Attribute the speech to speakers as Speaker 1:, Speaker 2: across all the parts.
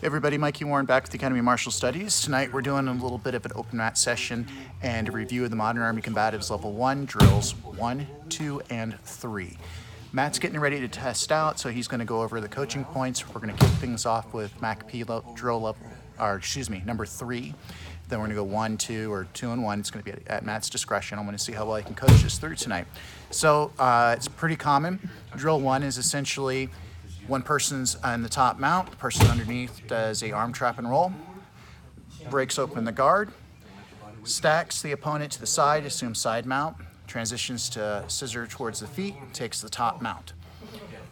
Speaker 1: Hey everybody, Mikey Warren back with the Academy of Martial Studies. Tonight we're doing a little bit of an open mat session and a review of the Modern Army Combatives Level 1 drills 1, 2, and 3. Matt's getting ready to test out, so he's going to go over the coaching points. We're going to kick things off with MACP drill level, number 3. Then we're going to go 1, 2, or 2 and 1. It's going to be at Matt's discretion. I'm going to see how well I can coach this through tonight. So it's pretty common. Drill 1 is essentially one person's on the top mount, the person underneath does a arm trap and roll, breaks open the guard, stacks the opponent to the side, assumes side mount, transitions to scissor towards the feet, takes the top mount.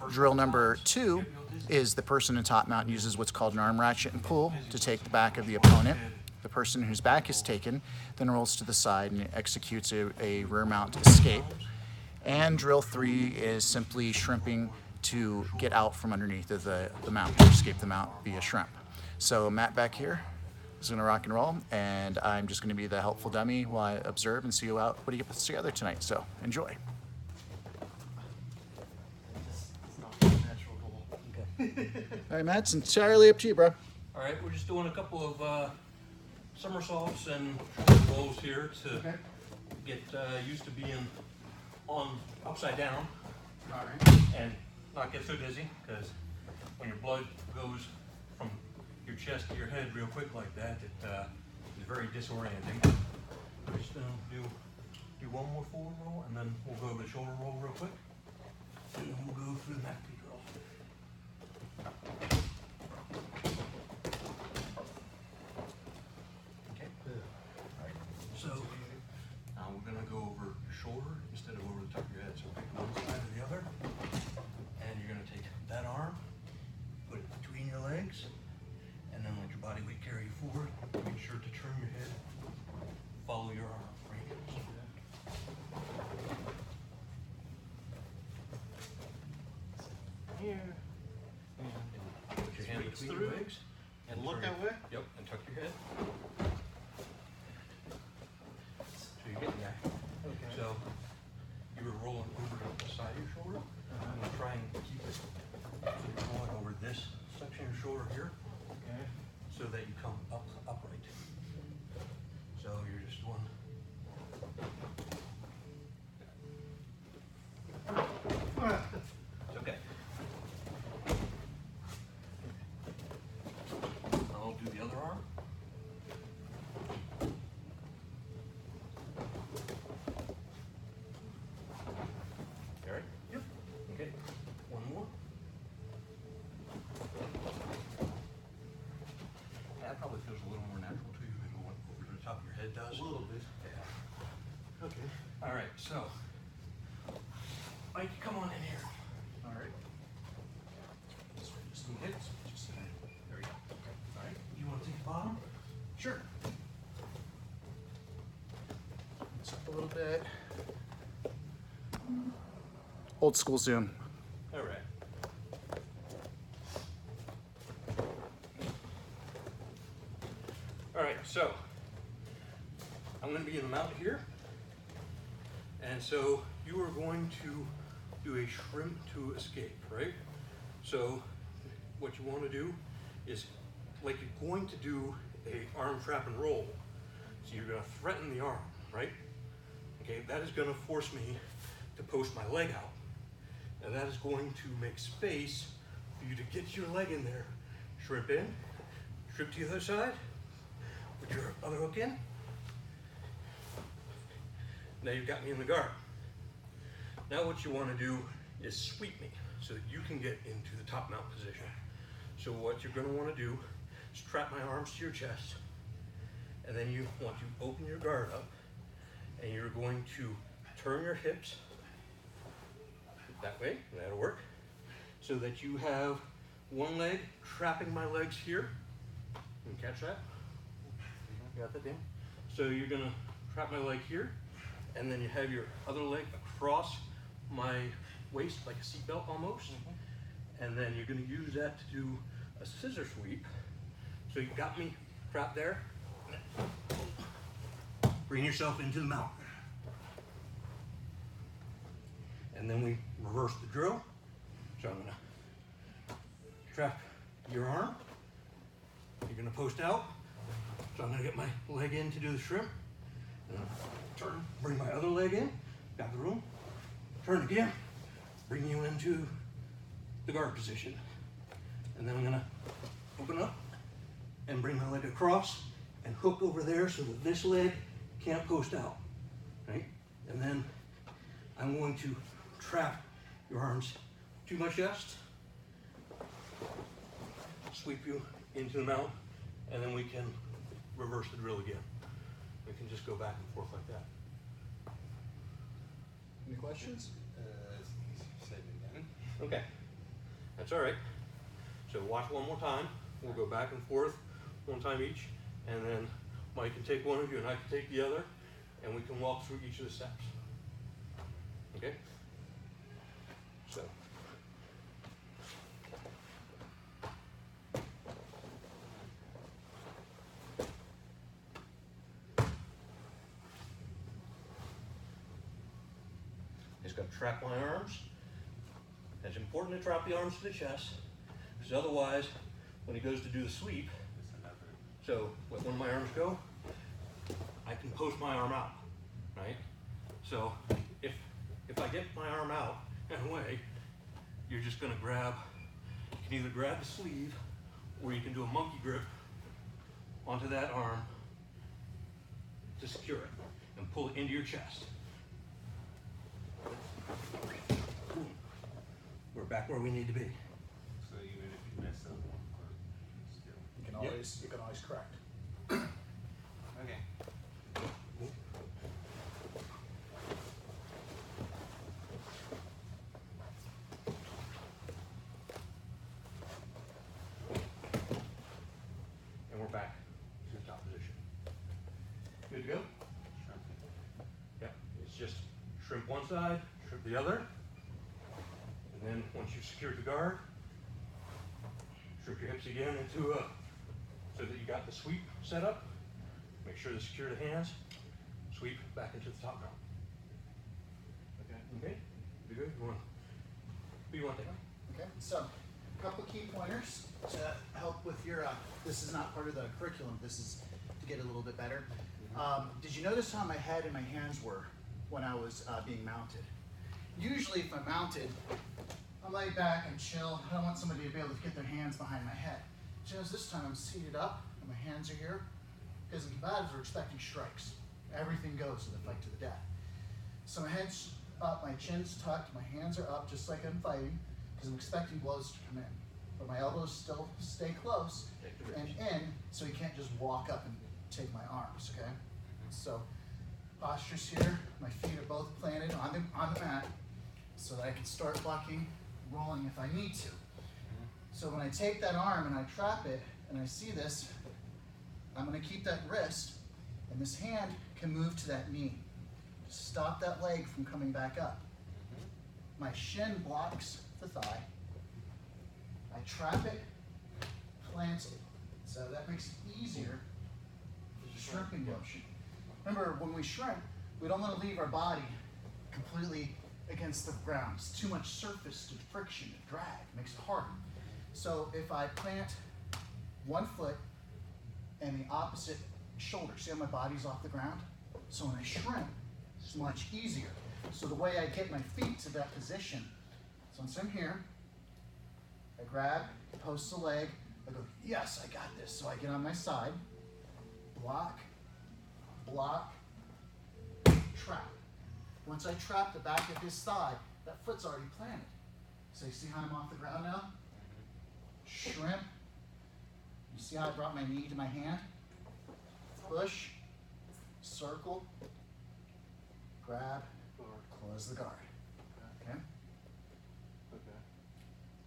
Speaker 1: Drill number 2 is the person in top mount uses what's called an arm ratchet and pull to take the back of the opponent. The person whose back is taken then rolls to the side and executes a rear mount escape. And drill 3 is simply shrimping to get out from underneath of the mount, to escape the mount via shrimp. So Matt back here is going to rock and roll, and I'm just going to be the helpful dummy while I observe and see what he puts together tonight. So enjoy.
Speaker 2: Okay.
Speaker 1: All right, Matt, it's entirely up to you, bro.
Speaker 2: All right, we're just doing a couple of somersaults and shoulder rolls here to get used to being on upside down.
Speaker 1: All right.
Speaker 2: And not get so dizzy, because when your blood goes from your chest to your head real quick like that, it is very disorienting. We're just gonna do one more forward roll, and then we'll go over the shoulder roll real quick, and then we'll go through the MACP drill. Okay. All right. So now we're gonna go over your shoulder instead of over the top of your head. So pick one side or the other. And you're going to take that arm, put it between your legs, and then let your body weight carry you forward. Make sure to turn your head, follow your arm. Right here. And put your hand between your legs.
Speaker 3: And look that way?
Speaker 2: Yep, and tuck your head. So you're getting there.
Speaker 3: Okay.
Speaker 2: So you were rolling over to the side of your shoulder. I'm going to try and keep it going over this section of your shoulder here,
Speaker 3: Okay.
Speaker 2: so that you come upright. So you're just doing. It's okay. I'll do the other arm. All right? Yep. Okay. One more. That probably feels a little more natural to you than what over the top of your head does.
Speaker 3: A little bit.
Speaker 2: Yeah.
Speaker 3: Okay.
Speaker 2: All right. So, Mike, come on in here.
Speaker 3: All right.
Speaker 2: Just some hits. There we go. All right. You want to take the bottom?
Speaker 1: Sure. It's up a little bit. Old school zoom.
Speaker 2: All right. All right, so I'm going to be in the mount here, and so you are going to do a shrimp to escape, right? So what you want to do is, like you're going to do a arm trap and roll, so you're going to threaten the arm, right? Okay, that is going to force me to post my leg out. Now that is going to make space for you to get your leg in there. Shrimp in, shrimp to the other side, put your other hook in. Now you've got me in the guard. Now what you want to do is sweep me so that you can get into the top mount position. So what you're going to want to do is trap my arms to your chest, and then you want to open your guard up, and you're going to turn your hips that way, that'll work, so that you have one leg trapping my legs here. You can catch that? You got that, Dan? So you're gonna trap my leg here, and then you have your other leg across my waist like a seatbelt almost, and then you're gonna use that to do a scissor sweep. So you got me trapped there. Bring yourself into the mount. And then we reverse the drill. So I'm gonna trap your arm, You're gonna post out. So I'm gonna get my leg in to do the shrimp. And turn, bring my other leg in, got the room. Turn again, bring you into the guard position. And then I'm gonna open up and bring my leg across and hook over there so that this leg can't post out, right? And then I'm going to trap your arms to my chest, sweep you into the mount, and then we can reverse the drill again. We can just go back and forth like that.
Speaker 1: Any questions?
Speaker 3: Say it again.
Speaker 2: Okay, that's all right. So watch one more time. We'll go back and forth one time each, and then Mike can take one of you and I can take the other, and we can walk through each of the steps. Okay? So. Just got to trap my arms. It's important to trap the arms to the chest, because otherwise, when he goes to do the sweep, so let one of my arms go, I can post my arm out, right? So if I get my arm out and away, you're just gonna grab, you can either grab the sleeve, or you can do a monkey grip onto that arm to secure it and pull it into your chest. Boom. We're back where we need to be.
Speaker 3: So even if you mess up one foot, still.
Speaker 1: You can always correct.
Speaker 3: Okay.
Speaker 2: And we're back to the top position. Good to go? Yeah, it's just shrimp one side, shrimp the other. And then once you've secured the guard, shrimp your hips again into so that you got the sweep set up. Make sure to secure the hands. Sweep back into the top mount. Okay? You good? Who do you want to take?
Speaker 1: Okay, so a couple key pointers to help with your, this is not part of the curriculum, this is to get a little bit better. Did you notice how my head and my hands were when I was being mounted? Usually if I'm mounted, I'm laid back and chill. I don't want somebody to be able to get their hands behind my head. But you notice this time I'm seated up and my hands are here, because in combatives we're expecting strikes. Everything goes to the fight to the death. So my head's up, my chin's tucked, my hands are up just like I'm fighting, because I'm expecting blows to come in. But my elbows still stay close and in, so he can't just walk up and take my arms, okay? So posture's here, my feet are both planted on the mat, so that I can start blocking, rolling if I need to. So when I take that arm and I trap it, and I see this, I'm gonna keep that wrist, and this hand can move to that knee. Stop that leg from coming back up. My shin blocks the thigh. I trap it, plant it. So that makes it easier for the shrimping motion. Remember, when we shrimp, we don't want to leave our body completely against the ground. It's too much surface to friction, to drag, it makes it harder. So if I plant one foot and the opposite shoulder, see how my body's off the ground? So when I shrimp, it's much easier. So the way I get my feet to that position, so once I'm here, I grab, post the leg, I go, yes, I got this. So I get on my side, block, block, trap. Once I trap the back of his thigh, that foot's already planted. So you see how I'm off the ground now? Shrimp. You see how I brought my knee to my hand? Push, circle, grab, close the guard. Okay?
Speaker 3: Okay.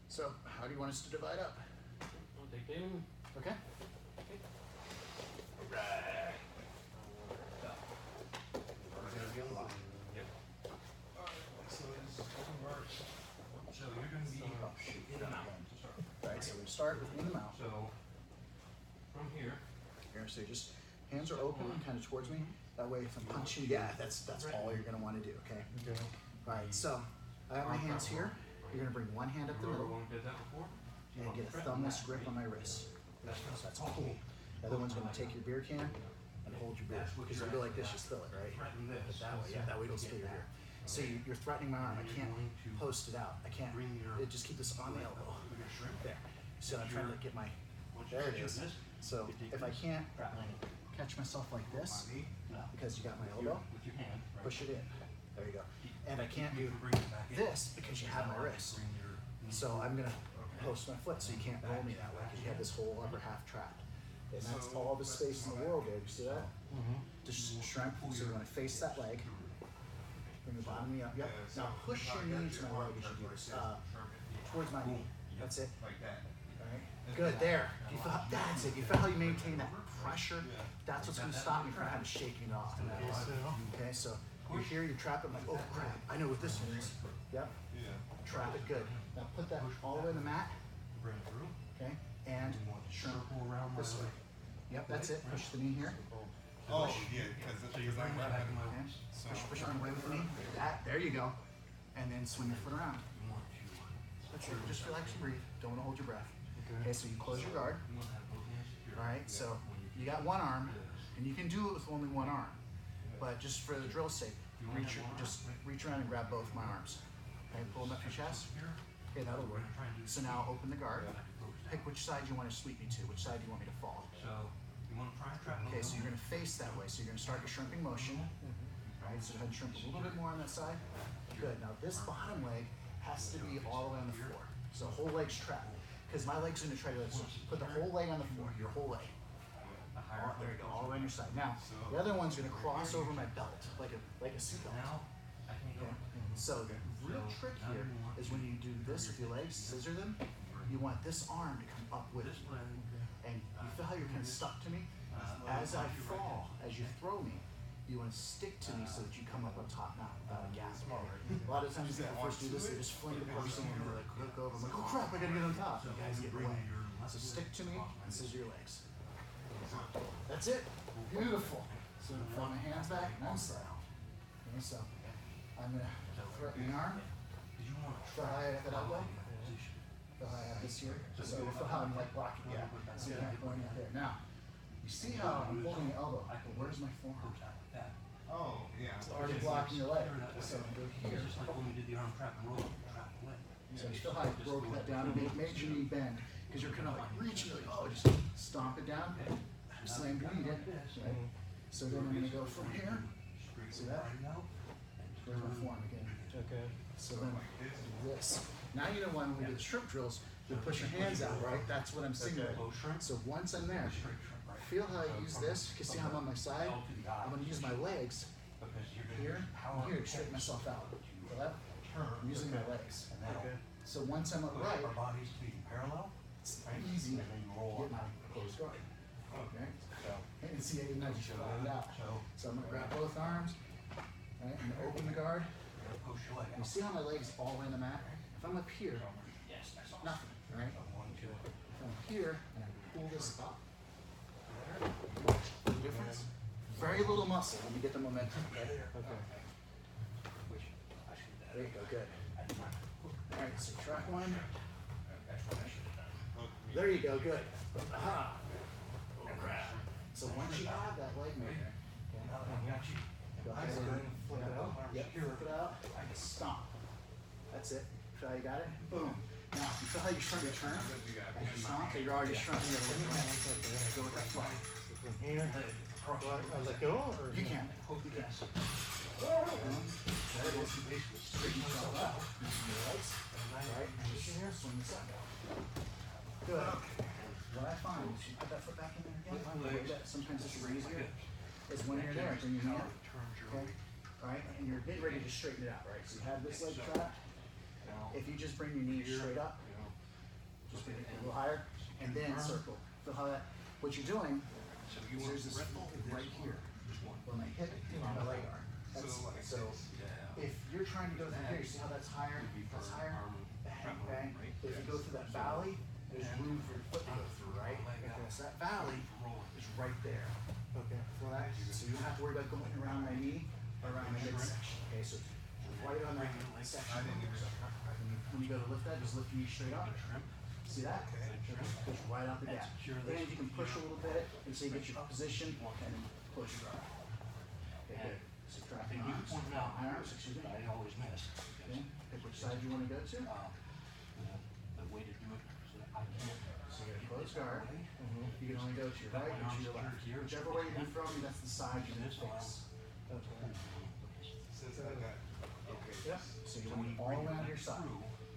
Speaker 1: So how do you want us to divide up?
Speaker 2: I'll take them.
Speaker 1: Okay?
Speaker 2: Right. Yep.
Speaker 3: So you're going to be
Speaker 2: In and out to start.
Speaker 1: Right, so we start with in the mouth.
Speaker 2: So from here,
Speaker 1: Here, so just hands are open and kind of towards me. That way if I'm punching, yeah, that's all you're gonna wanna do, okay?
Speaker 2: okay.
Speaker 1: All right, so I have my hands here. You're gonna bring one hand up the
Speaker 2: Remember
Speaker 1: middle
Speaker 2: when we did that before?
Speaker 1: and get a thumbless grip on my wrist. So that's cool. The other one's gonna take your beer can and hold your beer. Because if you go like this, you spill it, right? But that way, yeah, that way you don't spill your beer. So you're threatening my arm. I can't post it out. I can't, just keep this on the elbow. There. So I'm trying to get my, there it is. So if I can't catch myself like this, because you got my elbow, push it in. There you go. And I can't do this because you have my wrist. So I'm gonna post my foot so you can't roll me that way because you have this whole upper half trapped. And that's all the space in the world there. You see that? Just shrimp. So you want to face that leg. Bring the bottom knee up. Yep. Now push your knee to my leg as you do this. Towards my knee. That's it.
Speaker 3: Like that.
Speaker 1: All right. Good. There. You feel, that's it. You feel how you maintain that pressure? That's what's going to stop me from having to shake it off. Okay. So you're here. You're trapped. I'm like, oh crap. I know what this one is. Yep. Trap it. Good. Now put that all the way in the mat. Okay. And shrimp this way. Yep. That's it. Push the knee here.
Speaker 3: Oh, yeah, because I'm right back in my
Speaker 1: Okay. Push on away with the knee. That. There you go. And then swing your foot around. That's it. Just relax and breathe. Don't want to hold your breath. Okay. So you close your guard. All right. So you got one arm, and you can do it with only one arm. But just for the drill's sake, just reach around and grab both my arms. Okay. Pull them up your chest. Okay, that'll work. So now open the guard. Pick which side you want to sweep me to. Which side do you want me to fall? Okay, so you're going to face that way. So you're going to start your shrimping motion. All right, so go ahead and shrimp a little bit more on that side. Good. Now this bottom leg has to be all the way on the floor. So whole leg's trapped. Because my leg's going to try to put the whole leg on the floor, your whole leg. There you go, all the way on your side. Now, the other one's going to cross over my belt, like a seatbelt. Okay. So the real trick here is when you do this with your legs, scissor them, you want this arm to come up with it. And you feel how you're kind of stuck to me? As I fall, as you throw me, you want to stick to me so that you come up on top now without a gap. A lot of times people first do this, they just fling the person and they're like, look over, I'm like, oh crap, I gotta get on top. You guys get away. So stick to me and scissor your legs. That's it. Beautiful. So throw my hands back and one side. Okay, so I'm gonna threaten the arm. Feel high at that elbow. Feel high at this here. So feel how I'm like blocking. Yeah. So you're not going out there. Now, you see how I'm holding the elbow. But where's my forearm?
Speaker 3: Oh, yeah.
Speaker 1: It's already blocking your leg. So I'm going to go here. So you feel how I broke that down and made your knee bend. Because you're kind of like reaching, like, oh, just stomp it down. Slam your knee in. Right? So then I'm going to go from here. See that? There's my forearm again.
Speaker 4: Okay.
Speaker 1: So then this. Now you know when we do the shrimp drills, you push your hands out, right? That's what I'm signaling. So once I'm there, feel how I use this. You can see how I'm on my side. I'm going to use my legs here and here to straighten myself out. Feel that? I'm using my legs.
Speaker 4: Okay.
Speaker 1: So once I'm upright, it's easy to get my closed guard. Okay? And see, I didn't know you should it out. So I'm going to grab both arms, right, and open the guard. You see how my legs all the way in the mat? If I'm up here, nothing, right? If I'm here and I pull this up, the difference? Very little muscle when you get the momentum. Okay? There you go, good. All right, so track one. There you go, good. Aha. So once you have that leg movement, go ahead and flip it out. Yep, flip it out. Stomp. That's it. Feel how you got it? Boom. Now, you feel how you're trying to turn? As you stomp, so you're already shrunk. Go with that fly.
Speaker 4: Here. I let go or?
Speaker 1: You can. You can. There it is. Straighten yourself out. Using your legs. Right. Push here. Swing this up. Good. What I find is you put that foot back in there again. The way that sometimes it's easier is when you're there, bring your knee up. Okay. Right. And you're getting ready to straighten it out. Right. So you have this leg trapped. If you just bring your knee straight up, just bring it a little higher, and then circle. Feel how that? What you're doing is there's this right here where my hip and my leg are. So if you're trying to go through here, you see how that's higher? That's higher. Bang, bang. If you go through that valley, there's room for your foot to go through, right? Because that valley is right there.
Speaker 4: Okay.
Speaker 1: So you don't have to worry about going around my knee or around my midsection. Okay, so right on that section. When you go to lift that, just lift your knee straight up. See that? Push right out the gap. And you can push a little bit until you get your position and then close your guard. Okay, good. Subtract my arms. My arms, excuse me.
Speaker 2: I always miss.
Speaker 1: Okay, pick which side you want to go to.
Speaker 2: The way to do it so that I can't.
Speaker 1: So you got a closed guard. You can only go to your right or to your left. Whichever way you throw me, that's the side you're going to face.
Speaker 3: Since I got, okay.
Speaker 1: Yep. So you want it all around your side.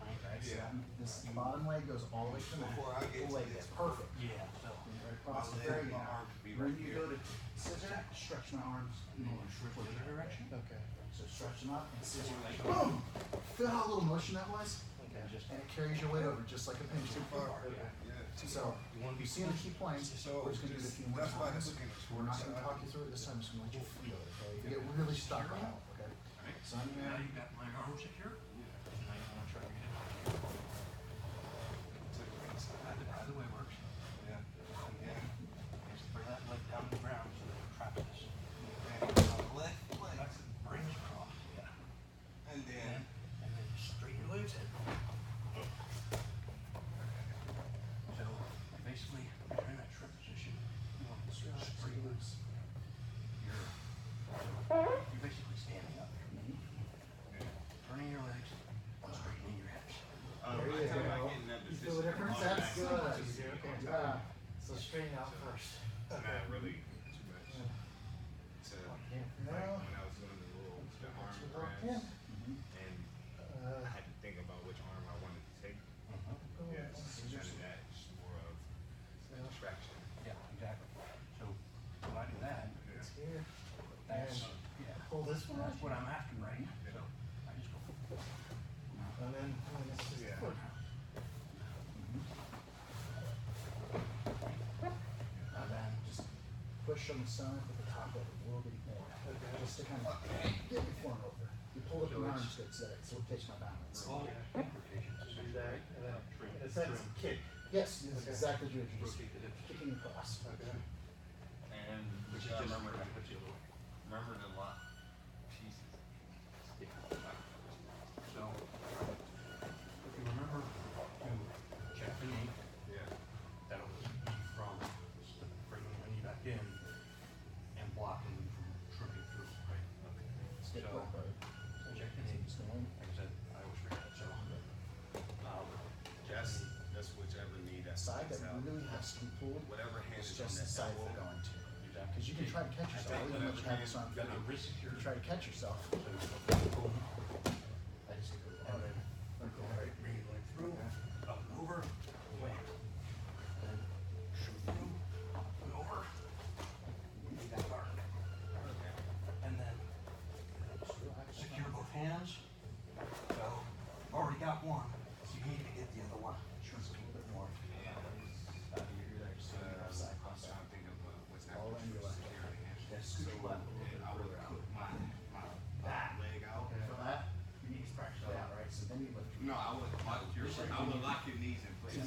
Speaker 1: Okay, so that, this bottom leg goes all the way to the mat.
Speaker 3: Before I get
Speaker 1: Full
Speaker 3: to
Speaker 1: leg
Speaker 3: this
Speaker 1: is perfect.
Speaker 2: Yeah, so.
Speaker 1: Right across the
Speaker 3: My
Speaker 1: very
Speaker 3: leg, my
Speaker 1: now.
Speaker 3: arm could be
Speaker 1: When
Speaker 3: right
Speaker 1: you
Speaker 3: here.
Speaker 1: go to scissor, stretch my arms.
Speaker 2: The other direction?
Speaker 4: Okay.
Speaker 1: So stretch them up and scissor. Boom! Feel how little motion that was?
Speaker 4: Okay.
Speaker 1: And it carries your weight over just like a pinch.
Speaker 3: Yeah.
Speaker 1: So, you see in the key points,
Speaker 3: So,
Speaker 1: we're just gonna do it a few more
Speaker 3: that's why
Speaker 1: times.
Speaker 3: I'm looking at
Speaker 1: We're not gonna talk you through it this time, just gonna let you feel it, okay? If you get really stuck on it, okay? So I'm
Speaker 2: Now
Speaker 1: gonna,
Speaker 2: you got my arm secure. Now you want to try to get it. Either way works.
Speaker 3: Yeah. Yeah.
Speaker 2: Just bring that leg down to the ground so that you trap this.
Speaker 3: Left leg.
Speaker 2: That's bring it across. Yeah.
Speaker 3: And then,
Speaker 2: And then straighten your legs in. So basically, when you're in that trip position, you want to straighten loose. You're basically standing up, turning your legs, and straightening your hips.
Speaker 1: there you
Speaker 3: by the time I
Speaker 1: go.
Speaker 3: get in that
Speaker 1: You
Speaker 3: position,
Speaker 1: feel the difference? That's good.
Speaker 4: Okay.
Speaker 1: Yeah.
Speaker 4: So straighten out first.
Speaker 3: it's not really too much. To,
Speaker 4: Yeah.
Speaker 1: No.
Speaker 3: when I was doing the little, the arm
Speaker 4: Yeah.
Speaker 3: grabs, and I had to think about which arm I wanted to take. Yeah, so instead of that, it's more of a distraction.
Speaker 2: Yeah, exactly. So when I do that,
Speaker 4: It's here.
Speaker 2: that's,
Speaker 4: And
Speaker 2: yeah,
Speaker 4: pull this one.
Speaker 2: that's what I'm after, right? So I just go.
Speaker 4: And then it's just
Speaker 3: Yeah.
Speaker 4: foot.
Speaker 1: And then just push on the stomach with the top over a little bit more.
Speaker 4: Okay.
Speaker 1: Just to kind of get your form over. You pull up your arms good, so it takes my balance.
Speaker 2: All implications.
Speaker 4: Do that, and then, in a sense, kick.
Speaker 1: Yes, this is
Speaker 4: Okay.
Speaker 1: exactly what you introduced.
Speaker 2: Rotate the hips.
Speaker 1: Kicking across.
Speaker 4: Okay.
Speaker 3: And
Speaker 2: Which is
Speaker 3: yeah,
Speaker 2: just
Speaker 3: remember,
Speaker 2: puts you a little.
Speaker 3: remember the lock pieces.
Speaker 2: So if you remember to check the knee,
Speaker 3: Yeah.
Speaker 2: that'll keep you from bringing the knee back in and blocking you from tripping through, right?
Speaker 1: Stick
Speaker 2: So,
Speaker 1: back, right?
Speaker 2: check the knee.
Speaker 1: Just going.
Speaker 2: Like I said, I always forget it, so.
Speaker 3: That's whichever knee that
Speaker 1: Side that
Speaker 3: sticks out.
Speaker 1: really has to be pulled.
Speaker 3: Whatever hand
Speaker 1: It's
Speaker 3: is on
Speaker 1: just the
Speaker 3: that
Speaker 1: side
Speaker 3: elbow.
Speaker 1: they're going to.
Speaker 2: Exactly.
Speaker 1: Because you can try to catch yourself, even though you have this arm
Speaker 2: You got
Speaker 1: free.
Speaker 2: your wrist secure.
Speaker 1: You try to catch yourself.
Speaker 2: So you go boom,
Speaker 1: I just go
Speaker 2: and then right, bring your leg through, up and over, wham. Then shoot through, up and over. You got guard. And then secure both hands. So, already got one, so you need to get the other one.
Speaker 1: Shrinks a little bit more. Out of your ear there, just so you have side
Speaker 3: I'm
Speaker 1: cross.
Speaker 3: trying to think of what's
Speaker 1: All
Speaker 3: happening.
Speaker 1: in your left.
Speaker 2: Yeah, scoot your left a little bit
Speaker 3: I would
Speaker 2: further out.
Speaker 3: put my leg out.
Speaker 1: Feel that? Your knees practice that, right? So then you lift your
Speaker 3: No, I would lock your knees in place.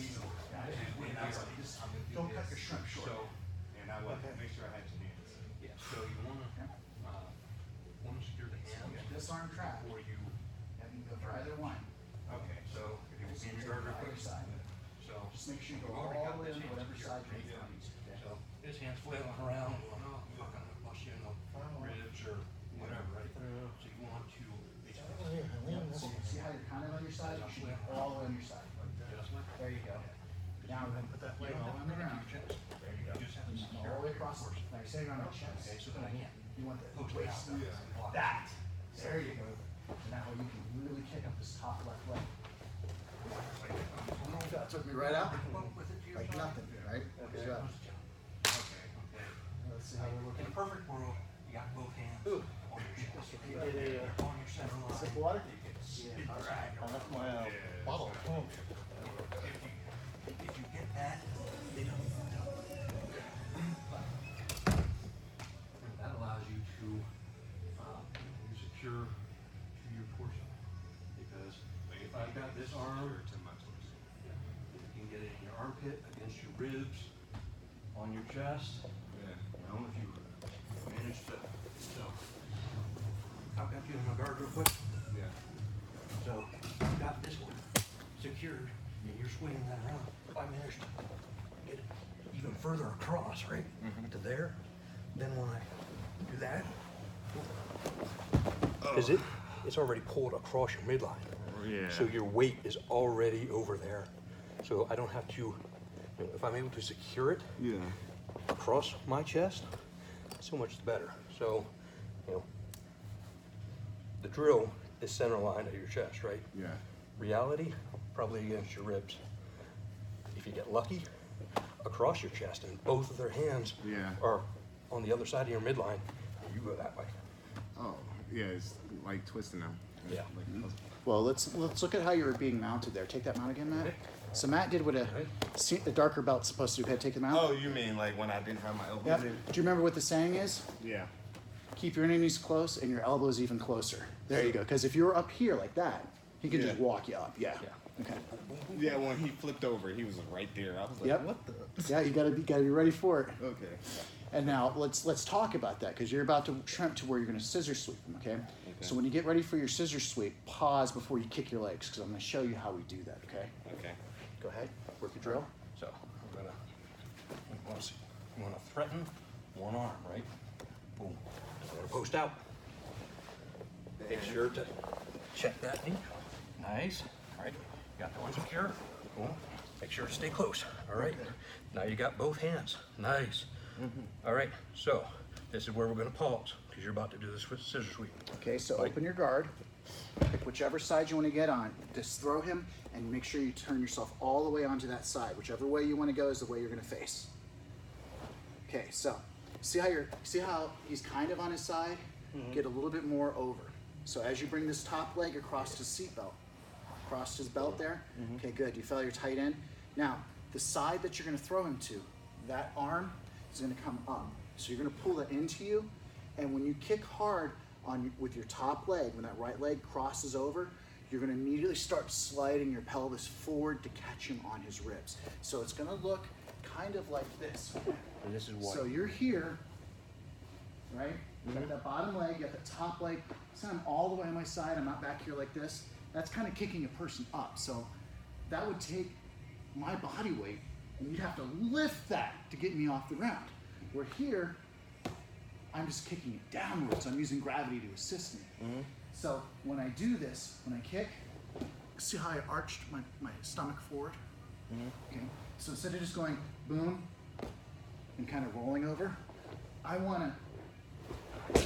Speaker 1: Got it.
Speaker 3: And I would just, I'm gonna do
Speaker 1: Don't cut
Speaker 3: this.
Speaker 1: your shrimp short.
Speaker 3: So, and I would make sure I had your hands.
Speaker 2: Yeah, so you wanna secure the
Speaker 1: So
Speaker 2: hands
Speaker 1: get this arm trapped.
Speaker 2: before you,
Speaker 1: And you go for either one.
Speaker 3: Okay,
Speaker 2: so if you
Speaker 1: So
Speaker 2: in
Speaker 1: you
Speaker 2: your
Speaker 1: go
Speaker 2: guard
Speaker 1: for
Speaker 2: real
Speaker 1: either
Speaker 2: quick.
Speaker 1: side.
Speaker 2: So,
Speaker 1: Just make sure you
Speaker 2: we've
Speaker 1: go
Speaker 2: already got
Speaker 1: all the way
Speaker 2: this
Speaker 1: in
Speaker 2: hand
Speaker 1: whatever
Speaker 2: secure,
Speaker 1: side
Speaker 2: right?
Speaker 1: you're going to. Okay?
Speaker 2: So his hand's flailing around, going, oh, fuck, I'm gonna bust you in the ribs or whatever, right? So you want to basically
Speaker 1: So you see how you're kind of on your side? You should be all the way on your side.
Speaker 2: just like
Speaker 1: There you go. Now we're gonna put that leg all on the ground.
Speaker 2: there you go. You just have to
Speaker 1: All
Speaker 2: secure
Speaker 1: the way across. Now you're saying on your chest.
Speaker 2: Okay, so then I can't.
Speaker 1: You want the
Speaker 2: Poke it
Speaker 1: waist
Speaker 2: out.
Speaker 1: up.
Speaker 2: Block.
Speaker 1: That. There you go. And that way you can really kick up this top left leg. That took me right out.
Speaker 2: With it to your
Speaker 1: Like
Speaker 2: side.
Speaker 1: nothing, right? Good job.
Speaker 2: Okay.
Speaker 1: Let's see how we're
Speaker 2: In
Speaker 1: looking.
Speaker 2: a perfect world, you got both hands
Speaker 1: Ooh.
Speaker 2: on your chest.
Speaker 4: You did a,
Speaker 2: On your center line.
Speaker 1: Sip of water?
Speaker 2: Spin drag.
Speaker 4: I left my bottle at home.
Speaker 2: If you get that, they don't. That allows you to secure to your torso. Because if I've got this arm,
Speaker 3: To my torso.
Speaker 2: you can get it in your armpit, against your ribs, on your chest.
Speaker 3: Yeah.
Speaker 2: You know, if you manage to, so. I've got you in my guard real quick.
Speaker 3: Yeah.
Speaker 2: So I've got this one secured you're swinging that around. If I manage to get it even further across, right, to there, then when I do that, because it's already pulled across your midline.
Speaker 3: Yeah.
Speaker 2: So your weight is already over there. So I don't have to, if I'm able to secure it across my chest, so much better. So, the drill is center line of your chest, right?
Speaker 3: Yeah.
Speaker 2: Reality, probably against your ribs. If you get lucky, across your chest, and both of their hands are on the other side of your midline, you go that way.
Speaker 3: Oh, yeah, it's like twisting them.
Speaker 2: Yeah.
Speaker 1: Well, let's look at how you were being mounted there. Take that mount again, Matt. So Matt did what a darker belt's supposed to do. Take the mount.
Speaker 3: Oh, you mean like when I didn't have my elbows
Speaker 1: Yep.
Speaker 3: in?
Speaker 1: Do you remember what the saying is?
Speaker 3: Yeah.
Speaker 1: Keep your knees close and your elbows even closer. There you go. Because if you were up here like that, he could just walk you up. Yeah. Okay.
Speaker 3: Yeah, when he flipped over, he was right there. I was like,
Speaker 1: Yep.
Speaker 3: what the?
Speaker 1: Yeah, you gotta be ready for it.
Speaker 3: Okay.
Speaker 1: And now let's talk about that because you're about to shrimp to where you're gonna scissor sweep them. Okay. So when you get ready for your scissor sweep, pause before you kick your legs because I'm gonna show you how we do that. Okay.
Speaker 3: Okay.
Speaker 1: Go ahead. Work your drill.
Speaker 2: So I'm gonna threaten one arm, right? Boom. I'm gonna post out. Make sure to check that knee. Nice. All right. Got that one secure. Boom. Make sure to stay close. All right. Now you got both hands. Nice. All right. So this is where we're gonna pause because you're about to do this with scissor sweep.
Speaker 1: Okay. So open your guard. Pick whichever side you want to get on. Just throw him and make sure you turn yourself all the way onto that side. Whichever way you want to go is the way you're going to face. Okay, so see how he's kind of on his side? Get a little bit more over. So as you bring this top leg across his seatbelt, across his belt there, okay, good. You feel your tight end. Now, the side that you're going to throw him to, that arm is going to come up. So you're going to pull that into you, and when you kick hard with your top leg, when that right leg crosses over, you're going to immediately start sliding your pelvis forward to catch him on his ribs. So it's going to look kind of like this.
Speaker 2: And this is what.
Speaker 1: So you're here, right? You got that bottom leg, you got the top leg. So I'm all the way on my side, I'm not back here like this. That's kind of kicking a person up. So that would take my body weight, and you'd have to lift that to get me off the ground. Where here, I'm just kicking it downwards. I'm using gravity to assist me. So when I do this, when I kick, see how I arched my stomach forward? Okay. So instead of just going boom and kind of rolling over, I want to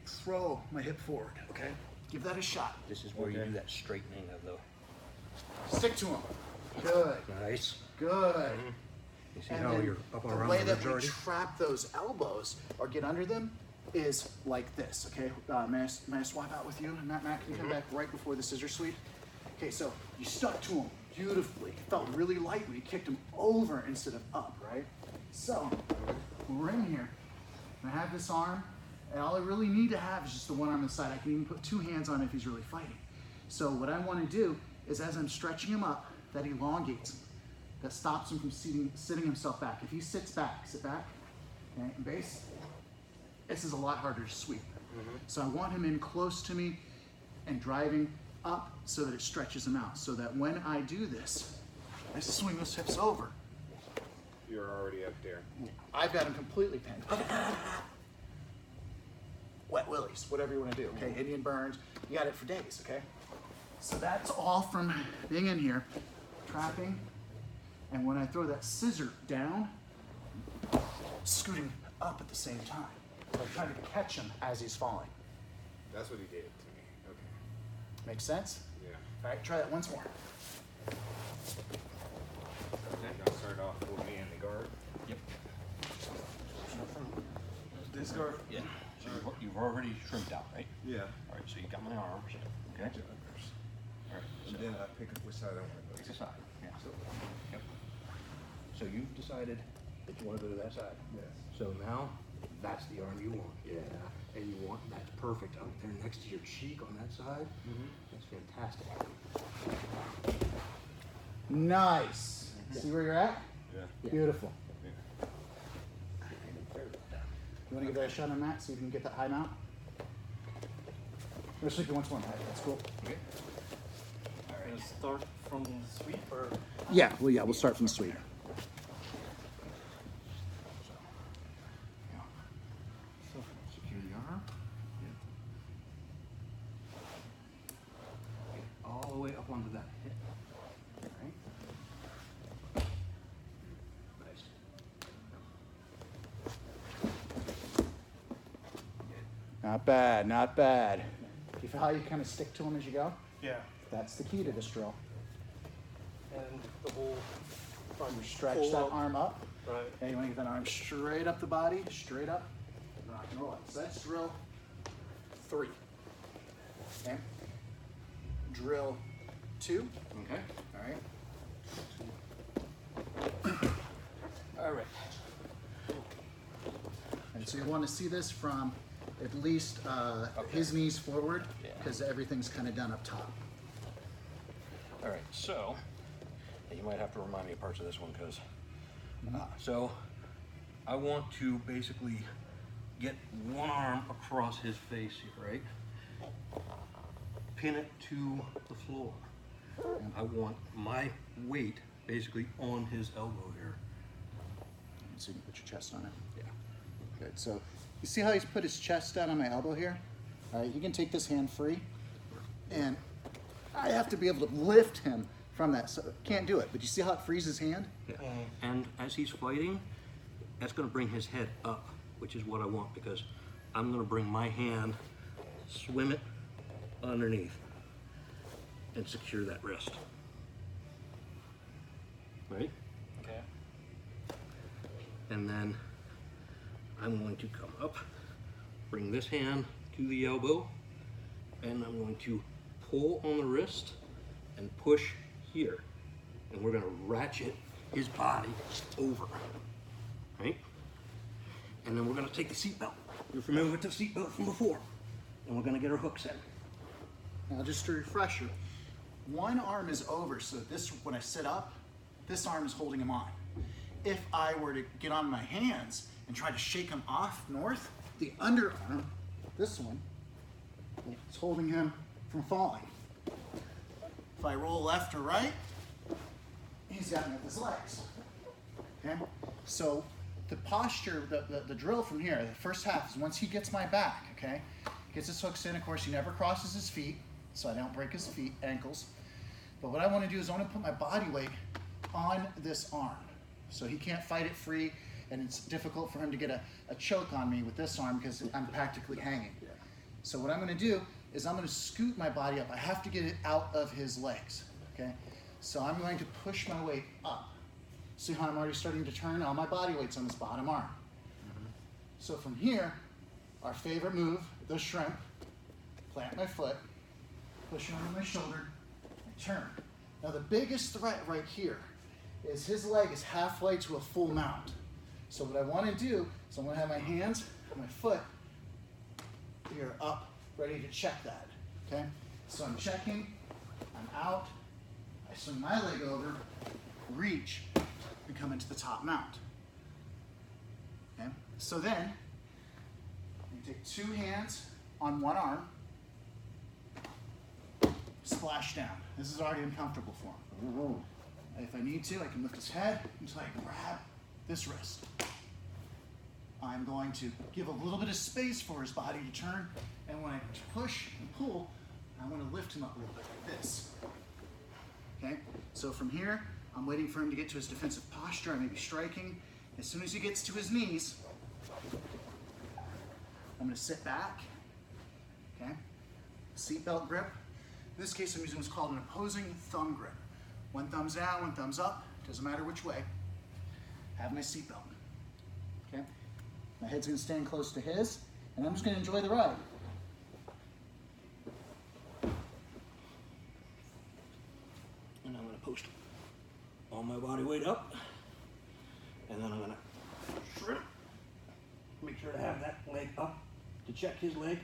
Speaker 1: throw my hip forward. Okay. Give that a shot.
Speaker 2: This is where you do that straightening of the.
Speaker 1: Stick to him. Good.
Speaker 2: Nice.
Speaker 1: Good.
Speaker 2: You see
Speaker 1: And
Speaker 2: how
Speaker 1: then
Speaker 2: you're up
Speaker 1: the
Speaker 2: around
Speaker 1: way
Speaker 2: the
Speaker 1: that
Speaker 2: ribs
Speaker 1: we
Speaker 2: already?
Speaker 1: trap those elbows or get under them is like this, okay? May I swap out with you? Matt, can you come back right before the scissor sweep? Okay, so you stuck to him beautifully. It felt really light when you kicked him over instead of up, right? So, when we're in here, I have this arm, and all I really need to have is just the one arm on the side. I can even put two hands on it if he's really fighting. So what I want to do is as I'm stretching him up, that elongates him. That stops him from sitting himself back. If he sits back, sit back, okay, and base, this is a lot harder to sweep. So I want him in close to me and driving up so that it stretches him out. So that when I do this, I swing those hips over.
Speaker 3: You're already up there.
Speaker 1: I've got him completely pinned. Wet willies, whatever you want to do, okay? Indian burns, you got it for days, okay? So that's all from being in here, trapping, and when I throw that scissor down, scooting up at the same time. So I'm trying to catch him as he's falling.
Speaker 3: That's what he did to me. Okay.
Speaker 1: Make sense?
Speaker 3: Yeah.
Speaker 1: All right, try that once more.
Speaker 3: Y'all start off with me in the guard.
Speaker 2: Yep.
Speaker 3: This guard?
Speaker 2: Yeah. So you've already shrimped out, right?
Speaker 3: Yeah.
Speaker 2: All right. So you got my arms. Okay. All right. So
Speaker 3: And then I pick up which side I want to go
Speaker 2: pick
Speaker 3: to.
Speaker 2: a side. Yeah. Yep. So you've decided that you want to go to that side.
Speaker 3: Yes.
Speaker 2: So now that's the arm you want. Yeah. And you want that's perfect up there next to your cheek on that side. That's fantastic.
Speaker 1: Nice. See where you're at?
Speaker 3: Yeah.
Speaker 1: Beautiful.
Speaker 3: Yeah.
Speaker 1: You want to give that a shot on that? See if you can get that high mount? Let's take it once more. That's cool.
Speaker 2: Okay. All right.
Speaker 4: Start from the sweep or?
Speaker 1: Yeah, we'll start from the sweep. Secure the arm.
Speaker 2: All the way up onto that hip.
Speaker 1: Right.
Speaker 2: Nice.
Speaker 1: Not bad, not bad. Do you feel how you kind of stick to them as you go?
Speaker 4: Yeah.
Speaker 1: That's the key to this drill.
Speaker 4: And the whole front
Speaker 1: You stretch
Speaker 4: pull
Speaker 1: that
Speaker 4: up.
Speaker 1: arm up.
Speaker 4: Right.
Speaker 1: And you want to get that arm straight up the body, straight up, rock and roll it. So that's drill 3. Okay. Drill 2.
Speaker 2: Okay.
Speaker 1: All right.
Speaker 2: All right.
Speaker 1: And so you want to see this from at least his knees forward,
Speaker 2: Yeah.
Speaker 1: because everything's kind of done up top.
Speaker 2: All right, so you might have to remind me of parts of this one because so I want to basically get one arm across his face here, right? Pin it to the floor. And I want my weight basically on his elbow here.
Speaker 1: So you can put your chest on it.
Speaker 2: Yeah.
Speaker 1: Good. So you see how he's put his chest down on my elbow here? All right, you can take this hand free, and I have to be able to lift him from that. So can't do it, but you see how it frees his hand?
Speaker 2: Yeah. And as he's fighting, that's going to bring his head up, which is what I want because I'm going to bring my hand, swim it underneath, and secure that wrist. Right?
Speaker 4: Okay.
Speaker 2: And then I'm going to come up, bring this hand to the elbow, and I'm going to pull on the wrist and push here. And we're going to ratchet his body over, right? And then we're going to take the seatbelt. You're familiar with the seatbelt from before. And we're going to get our hooks in.
Speaker 1: Now just a refresher, one arm is over, so this, when I sit up, this arm is holding him on. If I were to get on my hands and try to shake him off north, the underarm, this one, is holding him from falling. If I roll left or right, he's got me with his legs. Okay? So the posture, the drill from here, the first half is once he gets my back, okay? Gets his hooks in, of course, he never crosses his feet, so I don't break his feet, ankles. But what I want to do is I want to put my body weight on this arm. So he can't fight it free, and it's difficult for him to get a choke on me with this arm because I'm practically hanging. So what I'm going to do is I'm going to scoot my body up. I have to get it out of his legs, okay? So I'm going to push my weight up. See how I'm already starting to turn? All my body weight's on this bottom arm. So from here, our favorite move, the shrimp, plant my foot, push it under my shoulder, and turn. Now the biggest threat right here is his leg is halfway to a full mount. So what I want to do is I'm going to have my hands, my foot here up, ready to check that, okay? So I'm checking, I'm out, I swing my leg over, reach, and come into the top mount. Okay? So then, you take 2 hands on one arm, splash down. This is already uncomfortable for him. If I need to, I can lift his head until I grab this wrist. I'm going to give a little bit of space for his body to turn, and when I push and pull, I want to lift him up a little bit like this. Okay? So from here, I'm waiting for him to get to his defensive posture. I may be striking. As soon as he gets to his knees, I'm going to sit back. Okay? Seatbelt grip. In this case, I'm using what's called an opposing thumb grip. One thumb's down, one thumb's up. Doesn't matter which way. Have my seatbelt. Okay? My head's going to stand close to his, and I'm just going to enjoy the ride.
Speaker 2: And I'm going to post all my body weight up. And then I'm going to shrimp. Make sure to have that leg up to check his leg.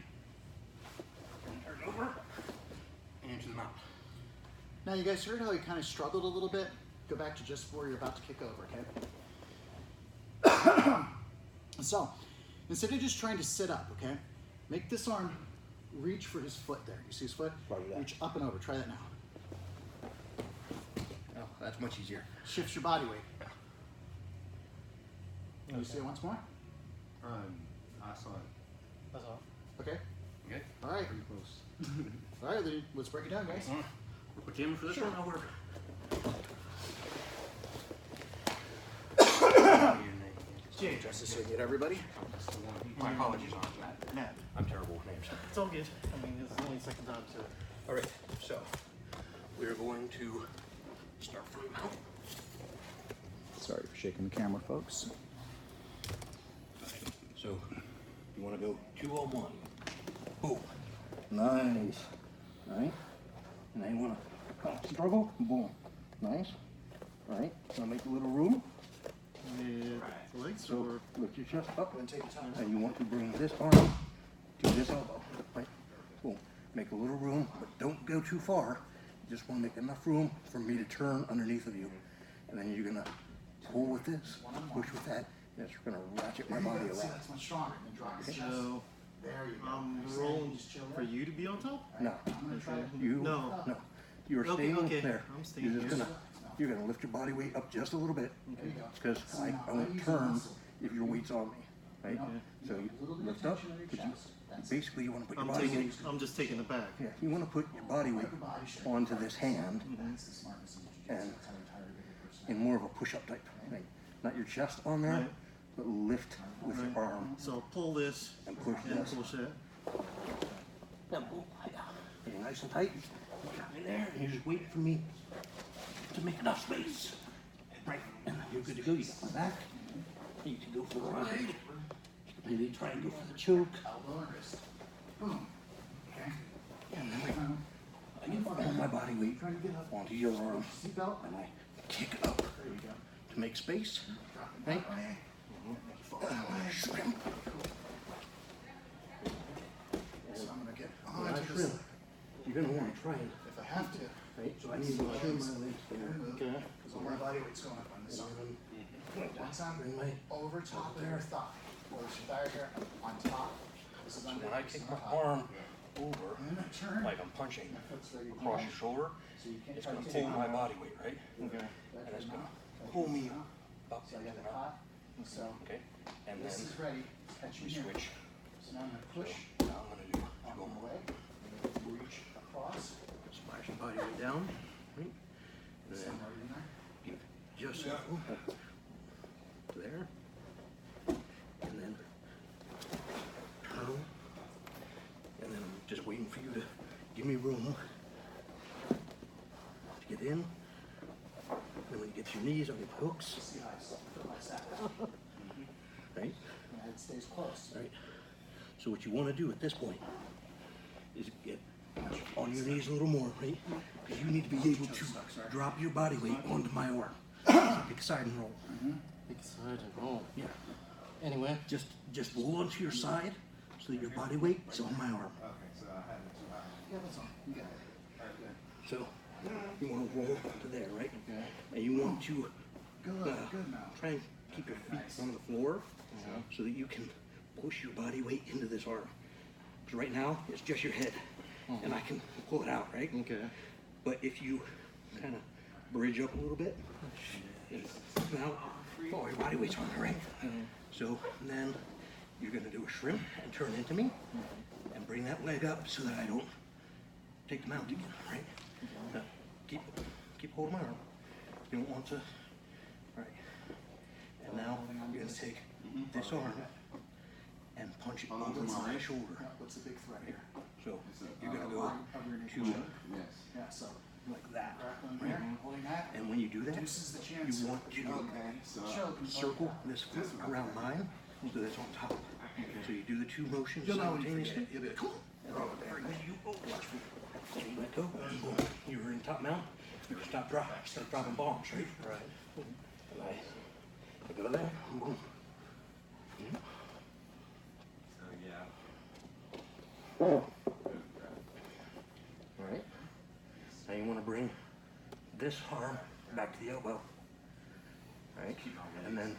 Speaker 2: And turn over. And to the mount.
Speaker 1: Now you guys heard how he kind of struggled a little bit? Go back to just before you're about to kick over, okay? So, instead of just trying to sit up, okay? Make this arm reach for his foot there. You see his foot?
Speaker 2: Roger that.
Speaker 1: Reach up and over. Try that now.
Speaker 2: that's much easier.
Speaker 1: Shifts your body weight. Can you say it once more?
Speaker 3: I saw it
Speaker 4: That's all.
Speaker 1: Okay.
Speaker 2: Okay.
Speaker 1: All right.
Speaker 3: pretty close.
Speaker 1: All right, then let's break it down, guys.
Speaker 2: Put you in for this one, I'll work.
Speaker 1: Jay, Justice, so you get everybody.
Speaker 2: My apologies on that.
Speaker 1: Ned.
Speaker 2: I'm terrible with names.
Speaker 4: It's all good. I mean, it's only second time to.
Speaker 2: All right, so we're going to start from now.
Speaker 1: Sorry for shaking the camera, folks.
Speaker 2: So you want to go 201. Boom. Nice. Right? And then you want to struggle. Boom. Nice. All right. Now make a little room.
Speaker 4: Legs
Speaker 2: So
Speaker 4: or
Speaker 2: lift your chest up.
Speaker 1: Then take your time.
Speaker 2: And you want to bring this arm to this elbow. Right? Boom. Make a little room, but don't go too far. You just want to make enough room for me to turn underneath of you. And then you're going to pull with this, push with that. That's going to ratchet my body
Speaker 1: See,
Speaker 2: around.
Speaker 1: that's much stronger than drawing your chest.
Speaker 4: so
Speaker 1: There you go.
Speaker 4: I'm
Speaker 1: Just
Speaker 4: rolling
Speaker 1: just chill
Speaker 4: for
Speaker 1: there.
Speaker 4: you to be on top?
Speaker 2: No.
Speaker 1: I'm gonna try to.
Speaker 2: You
Speaker 4: No.
Speaker 2: no. You're
Speaker 4: Okay,
Speaker 2: staying
Speaker 4: okay.
Speaker 2: there.
Speaker 4: I'm staying
Speaker 2: You're just
Speaker 4: here.
Speaker 2: gonna lift your body weight up just a little bit
Speaker 1: There you go.
Speaker 2: because I won't turn if your weight's on me, right?
Speaker 1: Okay.
Speaker 2: So you
Speaker 1: A little bit of
Speaker 2: lift up,
Speaker 1: tension in your
Speaker 2: but you,
Speaker 1: chest. That's
Speaker 2: basically you want to put your
Speaker 4: I'm
Speaker 2: body
Speaker 4: taking.
Speaker 2: weight.
Speaker 4: I'm just taking it back.
Speaker 2: Yeah, you want to put your body weight
Speaker 1: your body shape.
Speaker 2: onto this hand
Speaker 1: That's the smartness of jiu-jitsu.
Speaker 2: and
Speaker 1: That's how you tire a bigger person.
Speaker 2: in more of a push-up type thing. Not your chest on there,
Speaker 4: Right.
Speaker 2: but lift with your arm
Speaker 4: So I'll pull this
Speaker 2: and push
Speaker 4: and
Speaker 2: this.
Speaker 4: push that.
Speaker 2: Yeah, boom, yeah. Get nice and tight. Got me there, and you're just waiting for me to make enough space. Right, and you're good to go. You got my back. You can go for the ride. Maybe try and go for the choke.
Speaker 1: Elbow and wrist. Boom. Okay.
Speaker 2: And then I can pull my body weight onto your arm,
Speaker 1: Seatbelt.
Speaker 2: and I kick up
Speaker 1: There you go.
Speaker 2: to make space.
Speaker 1: Right.
Speaker 2: Shrimp.
Speaker 1: So I'm gonna get
Speaker 2: When I
Speaker 1: onto this.
Speaker 2: shrimp, you're gonna want to try it.
Speaker 1: If I have to.
Speaker 2: Right, so I need to trim my legs there.
Speaker 4: Okay.
Speaker 1: Because all my body weight's going up on this arm. Once
Speaker 2: Bring
Speaker 1: I'm
Speaker 2: my
Speaker 1: over top of your thigh, or your thigh here, on top. This is under.
Speaker 2: when I
Speaker 1: this
Speaker 2: kick
Speaker 1: is
Speaker 2: my
Speaker 1: on top.
Speaker 2: arm over,
Speaker 1: And then I turn.
Speaker 2: like I'm punching
Speaker 1: My foot's ready to
Speaker 2: across
Speaker 1: go.
Speaker 2: your shoulder,
Speaker 1: So you can't
Speaker 2: it's
Speaker 1: try
Speaker 2: gonna
Speaker 1: to
Speaker 2: pull
Speaker 1: take
Speaker 2: my
Speaker 1: it.
Speaker 2: body weight, right?
Speaker 4: Okay.
Speaker 2: And it's gonna pull me up
Speaker 1: So I
Speaker 2: into
Speaker 1: got the
Speaker 2: the
Speaker 1: hot. So
Speaker 2: okay? And
Speaker 1: this
Speaker 2: then
Speaker 1: is ready. Catch
Speaker 2: we
Speaker 1: me here.
Speaker 2: switch.
Speaker 1: So now I'm gonna push
Speaker 2: So now I'm gonna do
Speaker 1: off
Speaker 2: go
Speaker 1: my leg. Reach across.
Speaker 2: splash your body weight down, right? And
Speaker 1: So
Speaker 2: then
Speaker 1: I'm already in there.
Speaker 2: give just to there. And then turn. And then I'm just waiting for you to give me room to get in. Then when you get to your knees, I'll get hooks,
Speaker 1: See how I put my sack.
Speaker 2: right?
Speaker 1: And it stays close.
Speaker 2: Right. So what you want to do at this point is get on your knees a little more, right? Because you need to be able to drop your body weight onto my arm. Big side and roll.
Speaker 4: Big side and roll.
Speaker 2: Yeah.
Speaker 4: Anyway.
Speaker 2: Just roll onto your side so that your body weight is on my arm.
Speaker 3: Okay, so I had it too high.
Speaker 1: Yeah, that's all. You got it. All right, good.
Speaker 2: So you want to roll to there, right?
Speaker 4: Okay.
Speaker 2: And you want to
Speaker 1: Good, good now.
Speaker 2: try and keep your feet on the floor so that you can push your body weight into this arm. Because right now it's just your head, and I can pull it out, right?
Speaker 4: Okay.
Speaker 2: But if you kind of bridge up a little bit, now your body weight's on there, right? So then you're gonna do a shrimp and turn into me, and bring that leg up so that I don't take the mount again, right? Now, keep holding my arm. You don't want to, right? And now you're gonna take this arm and punch it over my shoulder.
Speaker 1: Yeah, what's the big threat here?
Speaker 2: So you're gonna go
Speaker 1: Of your
Speaker 2: to
Speaker 1: shoulder.
Speaker 3: Yes.
Speaker 1: Yeah, so
Speaker 2: like that.
Speaker 1: grappling here, holding that.
Speaker 2: And when you do that,
Speaker 1: Reduces the chance.
Speaker 2: you want to
Speaker 3: Okay, so
Speaker 1: Choke and
Speaker 2: circle this foot around mine so that it's on top. So you do the two motions
Speaker 1: You'll know when you
Speaker 2: simultaneously. You'll be like, come on. And then there you go. Watch me. So you let go. Boom. You were in top mount. You stop dropping bombs, right?
Speaker 4: Right.
Speaker 2: And I go there. Boom.
Speaker 3: So yeah.
Speaker 2: All right. Now you want to bring this arm back to the elbow. Right? And then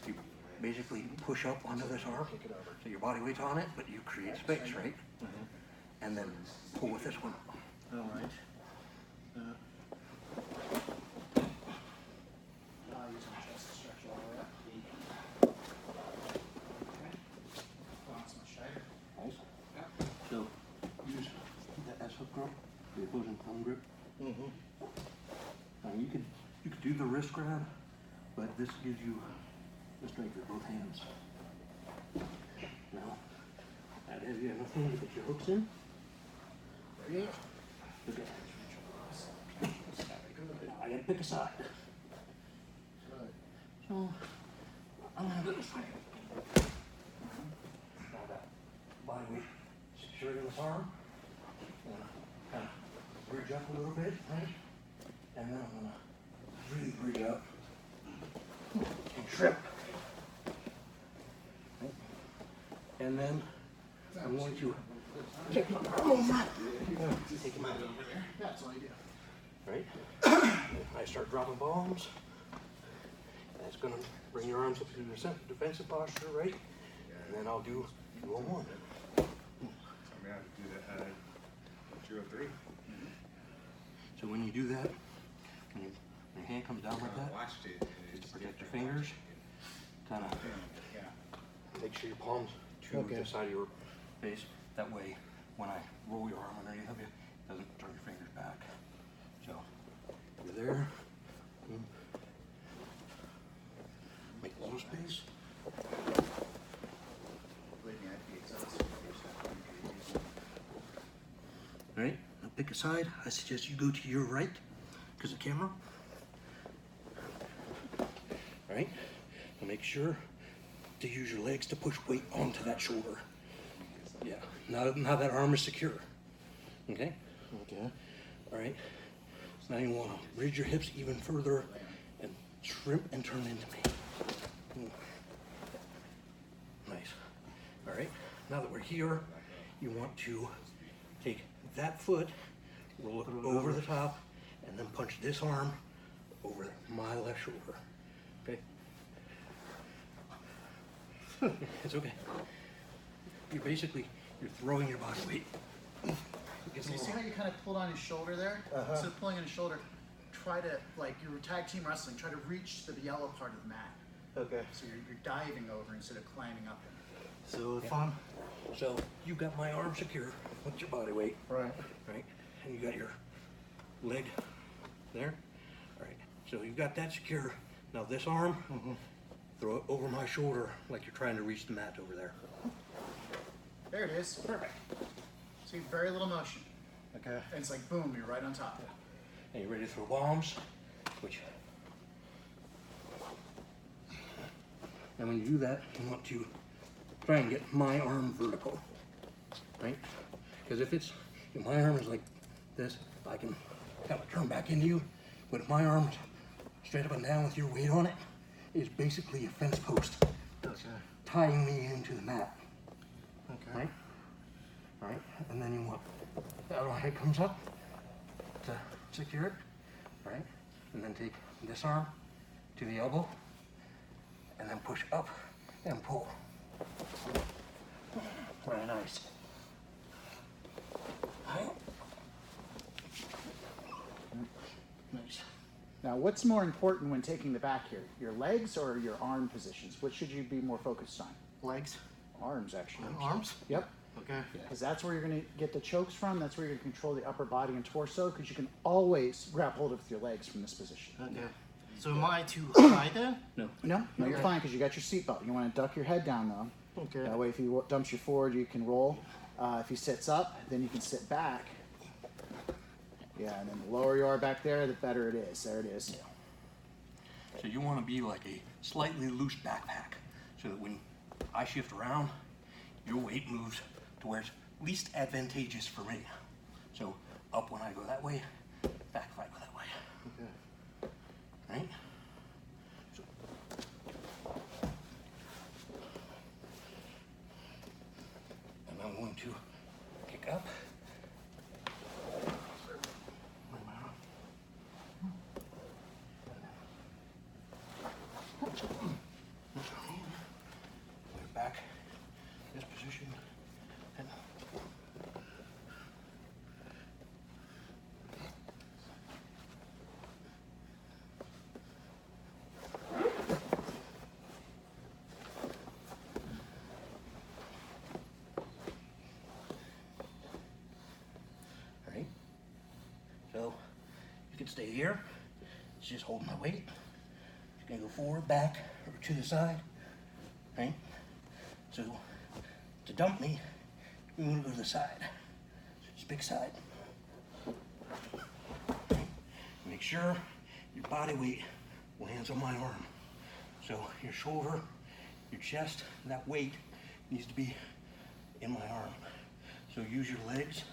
Speaker 2: you basically push up onto this arm. So your body weight's on it, but you create space, right? And then pull with this one.
Speaker 4: All right.
Speaker 2: arm grip.
Speaker 4: Mm-hmm.
Speaker 2: You could do the wrist grab, but this gives you the strength of both hands. Now, that is you enough room to get your hooks in. There you go. Okay. Now I gotta pick a side. So I'm gonna go this way. Now that body weight secured in this arm. I'm gonna kind of bridge up a little bit, right? And then I'm gonna really bridge up and trip. Right? And then I'm going to take my arm over. Take him out.
Speaker 1: That's all you do.
Speaker 2: Right? I start dropping bombs. That's gonna bring your arms up to the defensive posture, right? And then I'll do 2-on-1.
Speaker 3: I'm gonna have to do that 2-3.
Speaker 2: So when you do that, when your hand comes down like that,
Speaker 3: Watched it.
Speaker 2: just to protect your fingers, kind of make sure your palms to the side of your face. That way, when I roll your arm underneath of you, it doesn't turn your fingers back. So you're there. Make a little space. All right, now pick a side. I suggest you go to your right because of the camera. All right, now make sure to use your legs to push weight onto that shoulder. Yeah, now that arm is secure. Okay?
Speaker 4: Okay.
Speaker 2: All right, now you want to bridge your hips even further and shrimp and turn into me. Nice. All right, now that we're here, you want to take that foot, roll it over the top, and then punch this arm over my left shoulder. Okay? It's okay. You're throwing your body weight.
Speaker 1: So you see how you kind of pulled on his shoulder there? Instead of pulling on his shoulder, try to, like you were tag team wrestling, try to reach to the yellow part of the mat.
Speaker 4: Okay.
Speaker 1: So you're diving over instead of climbing up.
Speaker 4: So if I'm
Speaker 2: So you got my arm secure with your body weight,
Speaker 4: right.
Speaker 2: right? And you got your leg there. All right. So you've got that secure. Now this arm, throw it over my shoulder like you're trying to reach the mat over there.
Speaker 1: There it is. Perfect. See, very little motion.
Speaker 4: Okay.
Speaker 1: And it's like, boom, you're right on top.
Speaker 2: And you're ready to throw bombs, and when you do that, you want to try and get my arm vertical, right? Because if my arm is like this, I can kind of turn back into you, but if my arm is straight up and down with your weight on it, it's basically a fence post tying me into the mat,
Speaker 4: Okay.
Speaker 2: right? All right, and then you want that little head comes up to secure it, right? And then take this arm to the elbow, and then push up and pull. Very nice. Right. Nice.
Speaker 1: Now, what's more important when taking the back here? Your legs or your arm positions? Which should you be more focused on?
Speaker 4: Legs.
Speaker 1: Arms, actually.
Speaker 4: Arms.
Speaker 1: Yep.
Speaker 4: Okay.
Speaker 1: Because that's where you're going to get the chokes from. That's where you're going to control the upper body and torso, because you can always grab hold of your legs from this position.
Speaker 4: Okay. So am I too high then?
Speaker 2: No.
Speaker 1: No, you're
Speaker 4: Okay.
Speaker 1: fine because you got your seatbelt. You want to duck your head down, though.
Speaker 4: Okay.
Speaker 1: That way, if he dumps you forward, you can roll. If he sits up, then you can sit back. Yeah, and then the lower you are back there, the better it is. There it is.
Speaker 2: So you want to be like a slightly loose backpack, so that when I shift around, your weight moves to where it's least advantageous for me. So up when I go that way, back if I go that way.
Speaker 4: Okay.
Speaker 2: Right? So, and I'm going to kick up. We're back. This position. And can stay here. It's just holding my weight. It's gonna go forward, back, or to the side, right? So to dump me, we want to go to the side. Just pick side. Make sure your body weight lands on my arm. So your shoulder, your chest, that weight needs to be in my arm. So use your legs,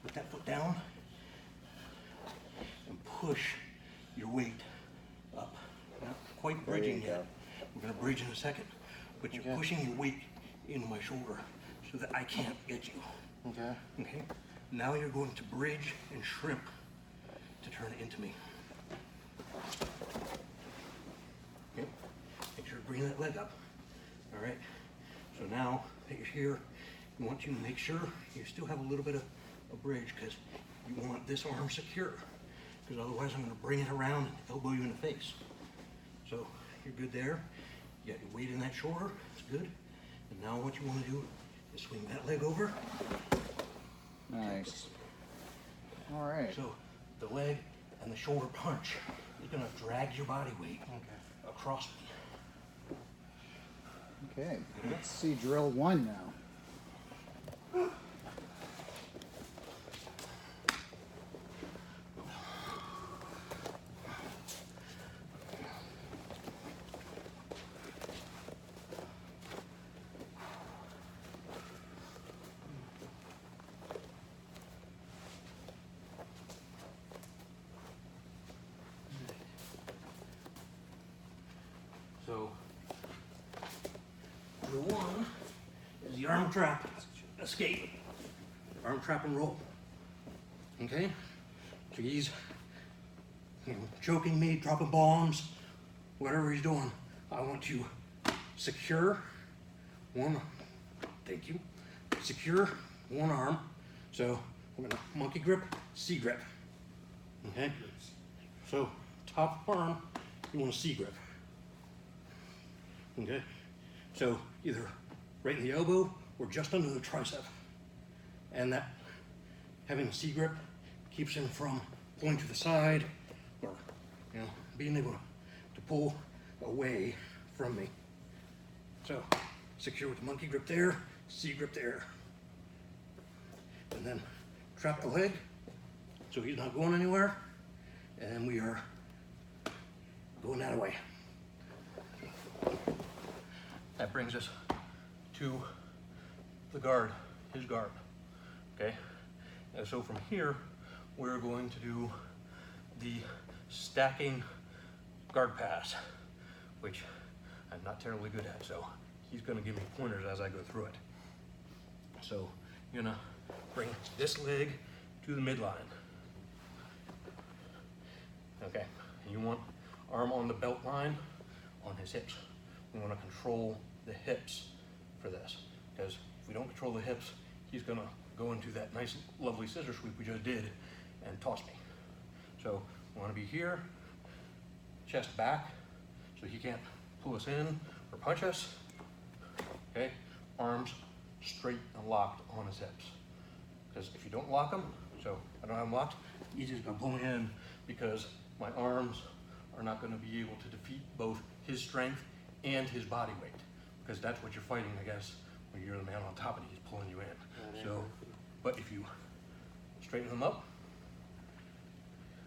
Speaker 2: put that foot down, and push your weight up. Not quite bridging yet. We're gonna bridge in a second, but you're pushing your weight into my shoulder so that I can't get you.
Speaker 4: Okay.
Speaker 2: Okay? Now you're going to bridge and shrimp to turn it into me. Okay? Make sure to bring that leg up. All right? So now that you're here, you want to make sure you still have a little bit of a bridge because you want this arm secure. Because otherwise I'm going to bring it around and elbow you in the face. So you're good there. You got your weight in that shoulder. It's good. And now what you want to do is swing that leg over.
Speaker 1: Nice. All right.
Speaker 2: So the leg and the shoulder punch is going to drag your body weight across me.
Speaker 1: Okay. Let's see drill 1 now.
Speaker 2: So drill 1 is the arm trap escape. Arm trap and roll. Okay? So he's choking me, dropping bombs, whatever he's doing. I want to secure one, thank you, secure one arm. So we're gonna monkey grip, C grip. Okay? So top arm, you want a C grip. Okay? So either right in the elbow or just under the tricep. And that having a C grip keeps him from pulling to the side or being able to pull away from me. So secure with the monkey grip there, C grip there. And then trap the leg so he's not going anywhere. And we are going that way. That brings us to the guard, his guard, okay? And so from here, we're going to do the stacking guard pass, which I'm not terribly good at, so he's gonna give me pointers as I go through it. So you're gonna bring this leg to the midline. Okay, and you want arm on the belt line on his hips. We want to control the hips for this, because if we don't control the hips, he's going to go into that nice, lovely scissor sweep we just did and toss me. So we want to be here, chest back, so he can't pull us in or punch us. Okay, arms straight and locked on his hips. Because if you don't lock them, so I don't have them locked, he's just going to pull me in because my arms are not going to be able to defeat both his strength and his body weight, because that's what you're fighting, I guess, when you're the man on top and he's pulling you in. So, but if you straighten them up,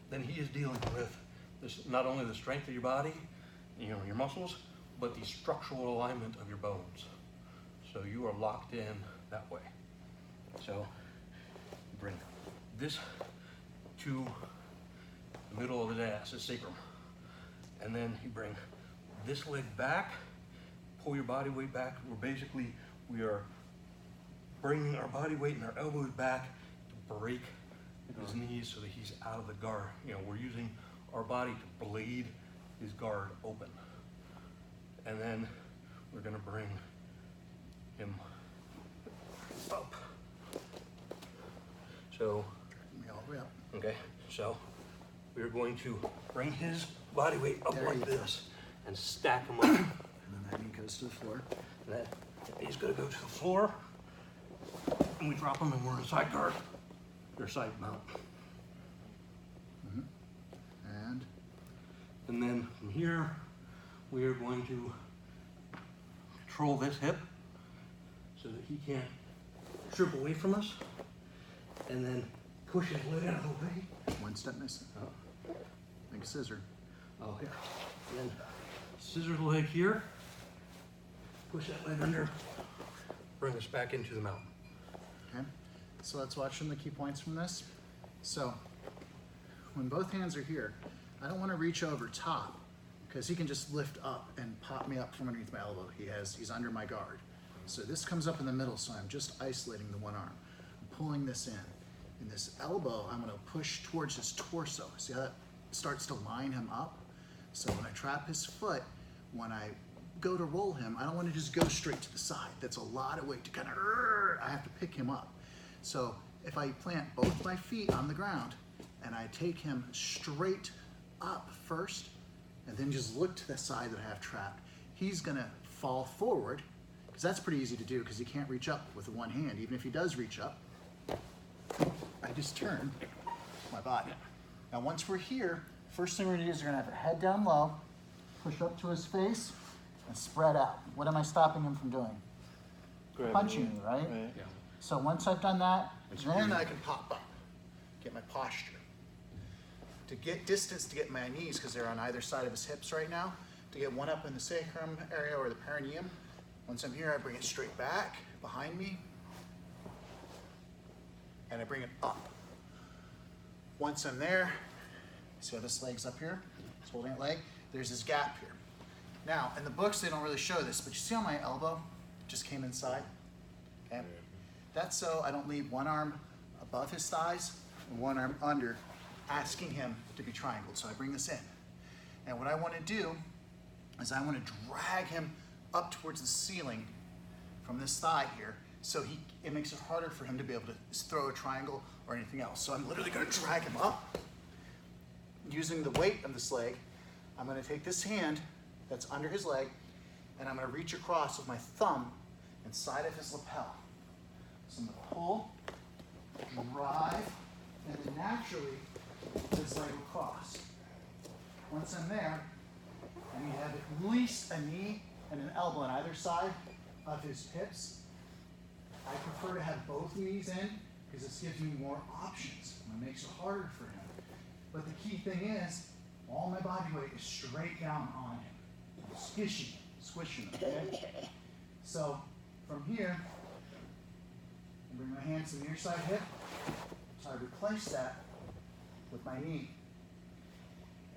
Speaker 2: then he is dealing with this, not only the strength of your body, your muscles, but the structural alignment of your bones. So you are locked in that way. So bring this to the middle of his ass, his sacrum. And then you bring this leg back, pull your body weight back. We are bringing our body weight and our elbows back to break his knees so that he's out of the guard. We're using our body to blade his guard open. And then we're gonna bring him up. So, okay, so we're going to bring his body weight up like this and stack him up. And
Speaker 1: then that goes to the floor.
Speaker 2: That he's gonna go to the floor, and we drop him and we're in side guard, or side mount. And then from here, we are going to control this hip so that he can't trip away from us. And then push his leg out of the way.
Speaker 1: One step missing.
Speaker 2: Oh,
Speaker 1: Like a scissor.
Speaker 2: oh here. And then scissor the leg here. Push that leg under. Bring us back into the mount.
Speaker 1: Okay, so let's watch some of the key points from this. So, when both hands are here, I don't want to reach over top because he can just lift up and pop me up from underneath my elbow. He's under my guard. So this comes up in the middle, so I'm just isolating the one arm. I'm pulling this in. In this elbow, I'm going to push towards his torso. See how that starts to line him up? So when I trap his foot, when I go to roll him, I don't want to just go straight to the side. That's a lot of weight to kind of, I have to pick him up. So if I plant both my feet on the ground and I take him straight up first and then just look to the side that I have trapped, he's gonna fall forward, because that's pretty easy to do because he can't reach up with one hand. Even if he does reach up, I just turn my body. Now once we're here, first thing we're gonna do is we're gonna have our head down low, push up to his face, and spread out. What am I stopping him from doing? Punching me, right?
Speaker 2: Yeah.
Speaker 1: So once I've done that, then I can pop up, get my posture. To get distance to get my knees, because they're on either side of his hips right now, to get one up in the sacrum area or the perineum. Once I'm here, I bring it straight back behind me, and I bring it up. Once I'm there, see how this leg's up here? It's holding that leg. There's this gap here. Now, in the books, they don't really show this, but you see how my elbow just came inside? Okay? That's so I don't leave one arm above his thighs and one arm under, asking him to be triangled. So I bring this in. And what I want to do is I want to drag him up towards the ceiling from this thigh here, so it makes it harder for him to be able to throw a triangle or anything else. So I'm literally going to drag him up. Using the weight of this leg, I'm going to take this hand that's under his leg, and I'm going to reach across with my thumb inside of his lapel. So I'm going to pull, drive, and then naturally this leg will cross. Once I'm there, I need to have at least a knee and an elbow on either side of his hips. I prefer to have both knees in because this gives me more options and it makes it harder for him. But the key thing is, all my body weight is straight down on him. I'm squishing him, okay? So from here, I bring my hands to the near side hip. So I replace that with my knee.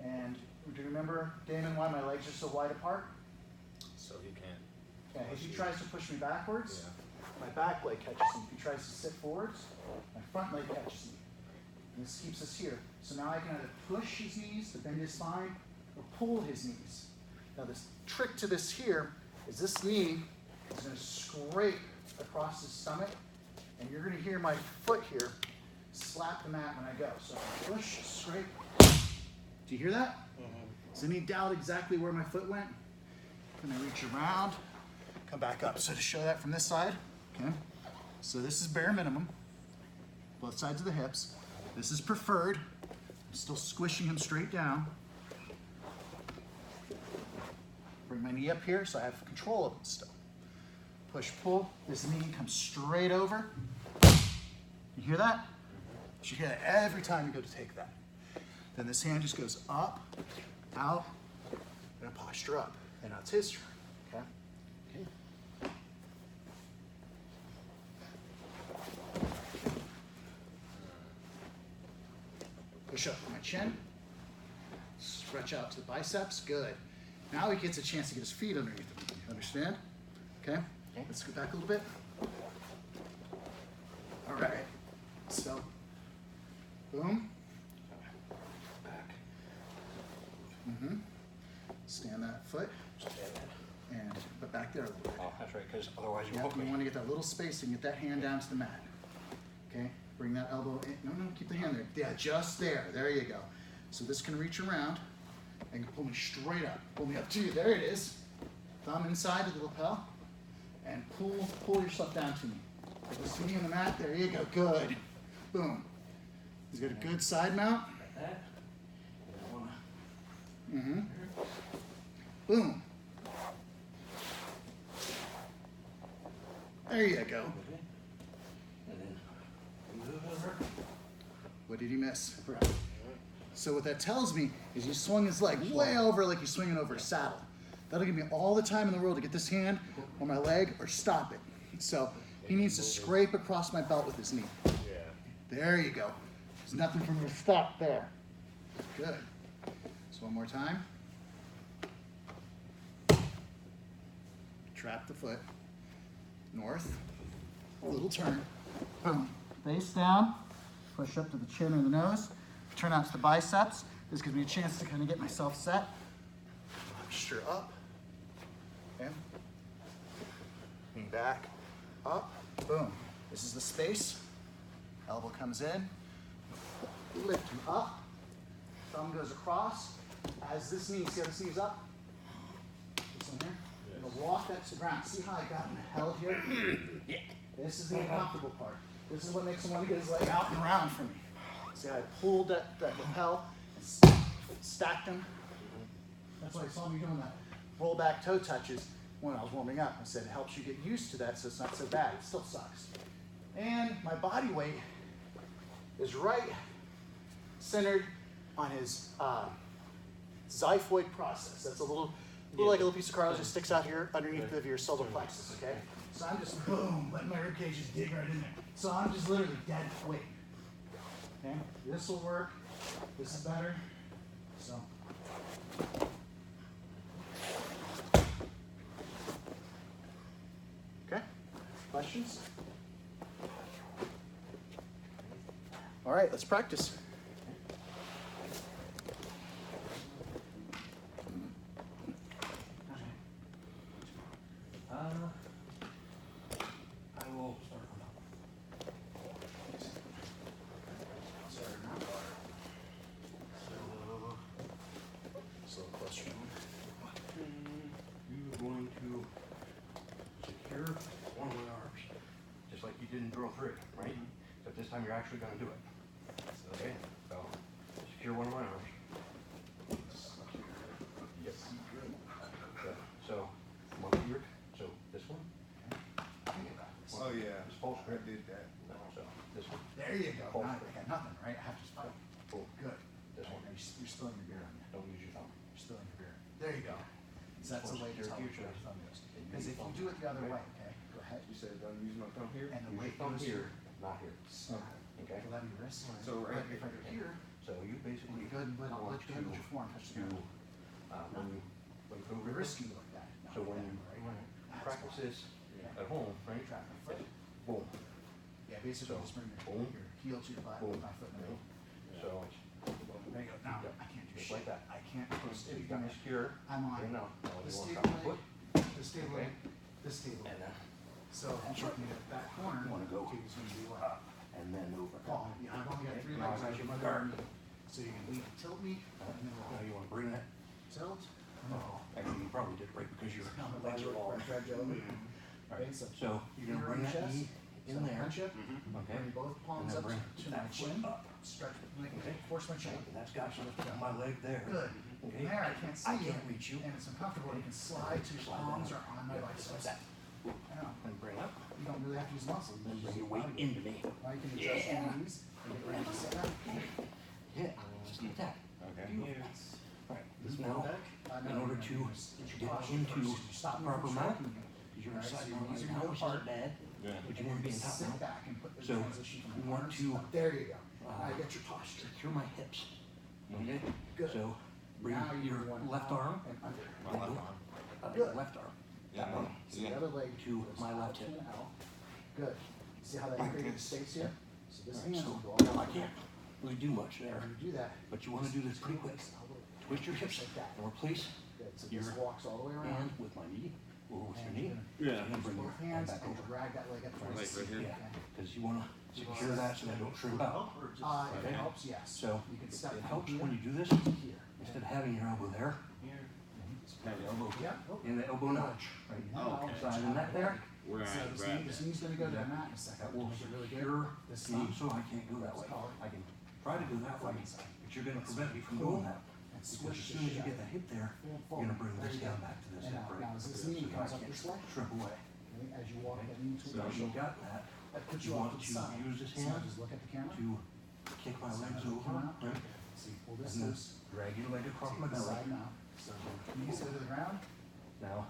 Speaker 1: And do you remember, Damon, why my legs are so wide apart?
Speaker 3: So he can't.
Speaker 1: Yeah, if he tries to push me backwards,
Speaker 3: Yeah.
Speaker 1: my back leg catches him. If he tries to sit forwards, my front leg catches me. And this keeps us here. So now I can either push his knees to bend his spine or pull his knees. Now this trick to this here is this knee is going to scrape across his stomach, and you're going to hear my foot here slap the mat when I go. So I push, scrape. Do you hear that? Does any doubt exactly where my foot went? Then I reach around, come back up. So to show that from this side, okay? So this is bare minimum, both sides of the hips. This is preferred. I'm still squishing him straight down. Bring my knee up here so I have control of it still. Push, pull. This knee comes straight over. You hear that? You should hear that every time you go to take that. Then this hand just goes up, out, and a posture up. And now it's his turn, okay? Push up my chin, stretch out to the biceps, good. Now he gets a chance to get his feet underneath him, understand? Okay, let's go back a little bit. All right, so, boom, back. Stand that foot, and put back there a little bit.
Speaker 2: Oh, that's right, because otherwise you
Speaker 1: Yeah,
Speaker 2: won't
Speaker 1: you
Speaker 2: be.
Speaker 1: want to get that little spacing, get that hand down to the mat. Okay, bring that elbow in. No, keep the hand there. Yeah, just there. There you go. So this can reach around and pull me straight up. Pull me up to you. There it is. Thumb inside of the lapel and pull yourself down to me. Put this knee on the mat. There you go. Good. Boom. He's got a good side mount.
Speaker 2: Like that. And I want to
Speaker 1: Boom. There you go.
Speaker 2: And then move over.
Speaker 1: What did he miss? So what that tells me is he swung his leg way over like he's swinging over a saddle. That'll give me all the time in the world to get this hand on my leg or stop it. So he needs to scrape across my belt with his knee.
Speaker 3: Yeah.
Speaker 1: There you go. There's nothing for me to stop there. Good. So one more time. Trap the foot. North. A little turn. Boom. Face down. Push up to the chin or the nose. Turn out to the biceps. This gives me a chance to kind of get myself set. Posture up. Okay. Knee back. Up. Boom. This is the space. Elbow comes in. Lift him up. Thumb goes across. As this knee, see how this knee's up? This one here. I'm gonna walk that to the ground. See how I got held here? Yeah. This is the uncomfortable part. This is what makes him want to get his leg out and around for me. See how I pulled that lapel and stacked him? That's why I saw me doing that roll back toe touches when I was warming up. I said it helps you get used to that so it's not so bad. It still sucks. And my body weight is right centered on his xiphoid process. That's a little like a little piece of cartilage that sticks out here underneath of your solar plexus, okay? So I'm just boom, letting my rib cage just dig right in there. So I'm just literally dead weight. Okay? This will work. This is better. So. Okay? Questions? All right, let's practice.
Speaker 2: I will start from up.
Speaker 1: So question.
Speaker 2: You're going to secure one of my arms, just like you did in drill 3, right? But this time you're actually going to do it. Okay? So, secure one of my arms. Yes. So, come up here. So, this one.
Speaker 3: Oh yeah.
Speaker 2: This pulse
Speaker 3: I did that.
Speaker 2: So, this one.
Speaker 1: There you go. Now I got nothing, right? I have to fight.
Speaker 2: Cool.
Speaker 1: Good.
Speaker 2: This one.
Speaker 1: You're spilling your beer on you.
Speaker 2: Don't use your thumb.
Speaker 1: You're spilling your beer. There you go. So that's the way to tell which way your thumb goes. Because if you do it the other way, okay? Go ahead.
Speaker 3: You said don't use my thumb here.
Speaker 1: And the
Speaker 2: Use
Speaker 1: weight
Speaker 2: your thumb
Speaker 1: goes
Speaker 2: here, not here.
Speaker 1: Snap.
Speaker 2: Okay?
Speaker 1: Will that be your wrist?
Speaker 3: So right
Speaker 1: But if I go here,
Speaker 2: So you basically
Speaker 1: go ahead and
Speaker 2: want
Speaker 1: lift your hand with your forearm, touch the
Speaker 2: to,
Speaker 1: ground.
Speaker 2: when you go
Speaker 1: Your wrist can go like that.
Speaker 2: so when you practice this at home, right?
Speaker 1: Trap my foot.
Speaker 2: Boom.
Speaker 1: Yeah, basically
Speaker 2: So,
Speaker 1: just bring
Speaker 2: boom.
Speaker 1: your heel to your butt
Speaker 2: Boom.
Speaker 1: with my foot in the middle.
Speaker 2: So
Speaker 1: There you go. Now, I can't do
Speaker 2: just
Speaker 1: shit.
Speaker 2: like that.
Speaker 1: I can't post
Speaker 2: So
Speaker 1: it.
Speaker 2: you got me secure.
Speaker 1: I'm on
Speaker 2: Okay, now you
Speaker 1: this
Speaker 2: want to
Speaker 1: table
Speaker 2: drop the
Speaker 1: leg,
Speaker 2: foot.
Speaker 1: this table
Speaker 2: Okay.
Speaker 1: leg, this table
Speaker 2: And
Speaker 1: leg.
Speaker 2: then
Speaker 1: So I'm looking at that corner.
Speaker 2: You wanna go
Speaker 1: He's gonna be what?
Speaker 2: up and then over.
Speaker 1: Oh, yeah, I've only got 3
Speaker 2: Now I
Speaker 1: legs.
Speaker 2: got
Speaker 1: I
Speaker 2: you
Speaker 1: can
Speaker 2: my guard.
Speaker 1: So you can lead, tilt me, and then
Speaker 2: Now
Speaker 1: we'll
Speaker 2: you want to bring that.
Speaker 1: tilt.
Speaker 2: Oh, actually, you probably did right because your
Speaker 1: No,
Speaker 2: legs are long.
Speaker 1: Drag you over.
Speaker 2: Alright,
Speaker 1: Okay, so
Speaker 2: so you're gonna bring that knee in there.
Speaker 1: Punch it.
Speaker 2: Okay.
Speaker 1: Bring both palms
Speaker 2: then
Speaker 1: up
Speaker 2: bring
Speaker 1: to my
Speaker 2: that foot
Speaker 1: chin.
Speaker 2: up.
Speaker 1: Stretch, like,
Speaker 2: Okay.
Speaker 1: force my chin.
Speaker 2: And that's got you my leg there.
Speaker 1: Good.
Speaker 2: Okay.
Speaker 1: There, I can't see
Speaker 2: I
Speaker 1: you.
Speaker 2: can't reach you.
Speaker 1: And it's uncomfortable. You can slide to your palms or on my biceps.
Speaker 2: Like that.
Speaker 1: I know.
Speaker 2: And bring up.
Speaker 1: You don't really have to use muscle. You
Speaker 2: Then
Speaker 1: just
Speaker 2: bring
Speaker 1: use
Speaker 2: your weight
Speaker 1: body
Speaker 2: into me.
Speaker 1: Now you can adjust your knees and get ready to sit down.
Speaker 2: Yeah. Just like that.
Speaker 3: Okay.
Speaker 2: Right. Now, in order to get into
Speaker 1: Stop
Speaker 2: the proper mount, you're
Speaker 1: Alright,
Speaker 2: inside
Speaker 1: so your
Speaker 2: mount
Speaker 1: knees
Speaker 2: right
Speaker 1: are
Speaker 2: now,
Speaker 1: gonna
Speaker 2: which
Speaker 1: go
Speaker 2: isn't bad,
Speaker 3: Yeah.
Speaker 2: but you want to be in top
Speaker 1: Sit
Speaker 2: mount.
Speaker 1: back and put the
Speaker 2: So,
Speaker 1: transition from
Speaker 2: you
Speaker 1: the
Speaker 2: want
Speaker 1: arms
Speaker 2: to,
Speaker 1: up. There you go. Now get your posture.
Speaker 2: secure my hips. Okay?
Speaker 1: Good.
Speaker 2: So, bring
Speaker 1: Now
Speaker 2: your
Speaker 1: you're going
Speaker 2: left
Speaker 1: out
Speaker 2: arm,
Speaker 1: and under.
Speaker 3: My left arm.
Speaker 2: your
Speaker 1: Good.
Speaker 2: left arm.
Speaker 3: Yeah.
Speaker 2: That one.
Speaker 1: So the other leg
Speaker 2: To
Speaker 1: goes
Speaker 2: my
Speaker 1: out
Speaker 2: left
Speaker 1: to
Speaker 2: hip.
Speaker 1: an L. Good. See how that
Speaker 3: Like
Speaker 1: created
Speaker 3: this.
Speaker 1: space here? So this
Speaker 2: Alright,
Speaker 1: hand
Speaker 2: so
Speaker 1: will go all
Speaker 2: I
Speaker 1: the way.
Speaker 2: can't really do much there,
Speaker 1: When you do that,
Speaker 2: but you want to do this pretty quick. Twist your hips
Speaker 1: Like that.
Speaker 2: and replace
Speaker 1: Good. So
Speaker 2: your
Speaker 1: this walks all the way around.
Speaker 2: hand with my knee or with your
Speaker 1: And
Speaker 2: knee.
Speaker 1: you're
Speaker 3: Yeah.
Speaker 2: And then bring your
Speaker 1: Both
Speaker 2: hand
Speaker 1: hands
Speaker 2: back
Speaker 1: and
Speaker 2: over.
Speaker 1: drag that leg up towards
Speaker 3: Like
Speaker 1: the
Speaker 3: right
Speaker 1: seat.
Speaker 3: here?
Speaker 2: Yeah, because you want to secure that so that it don't shrimp out.
Speaker 1: If it helps, yes.
Speaker 2: So
Speaker 1: You can step
Speaker 2: it
Speaker 1: from
Speaker 2: helps
Speaker 1: here
Speaker 2: when you do this,
Speaker 1: to here.
Speaker 2: instead of having your elbow there,
Speaker 3: Have the elbow.
Speaker 1: Yeah. Oh.
Speaker 2: in the elbow notch, right?
Speaker 1: Now,
Speaker 2: Side of the neck there,
Speaker 3: Where
Speaker 1: So
Speaker 3: I
Speaker 1: this
Speaker 3: grab
Speaker 1: knee, this
Speaker 3: that.
Speaker 1: knee's gonna go to the mat in a second.
Speaker 2: that will
Speaker 1: Make it really good.
Speaker 2: secure
Speaker 1: This
Speaker 2: me
Speaker 1: thumb.
Speaker 2: so I can't go that way. I can try to go that way, but you're gonna prevent me from doing that.
Speaker 1: And
Speaker 5: Because as soon as you get the hip there, you're gonna bring this down back to this hip, right?
Speaker 1: Now, as this
Speaker 5: So
Speaker 1: knee
Speaker 5: you
Speaker 1: comes up
Speaker 5: can't
Speaker 1: your leg,
Speaker 5: shrimp away.
Speaker 1: as you walk that knee
Speaker 5: So
Speaker 1: towards
Speaker 5: if
Speaker 1: your
Speaker 5: you
Speaker 1: shoulder,
Speaker 5: got that,
Speaker 1: that puts
Speaker 5: you
Speaker 1: you off
Speaker 5: want
Speaker 1: to
Speaker 5: to
Speaker 1: the side.
Speaker 5: use this
Speaker 1: So now
Speaker 5: hand
Speaker 1: just look at the camera.
Speaker 5: to kick my legs over, right?
Speaker 1: So you pull this
Speaker 5: And then
Speaker 1: loose,
Speaker 5: drag your leg across my
Speaker 1: take the
Speaker 5: belly.
Speaker 1: side now. So knees go to the ground,
Speaker 5: Now,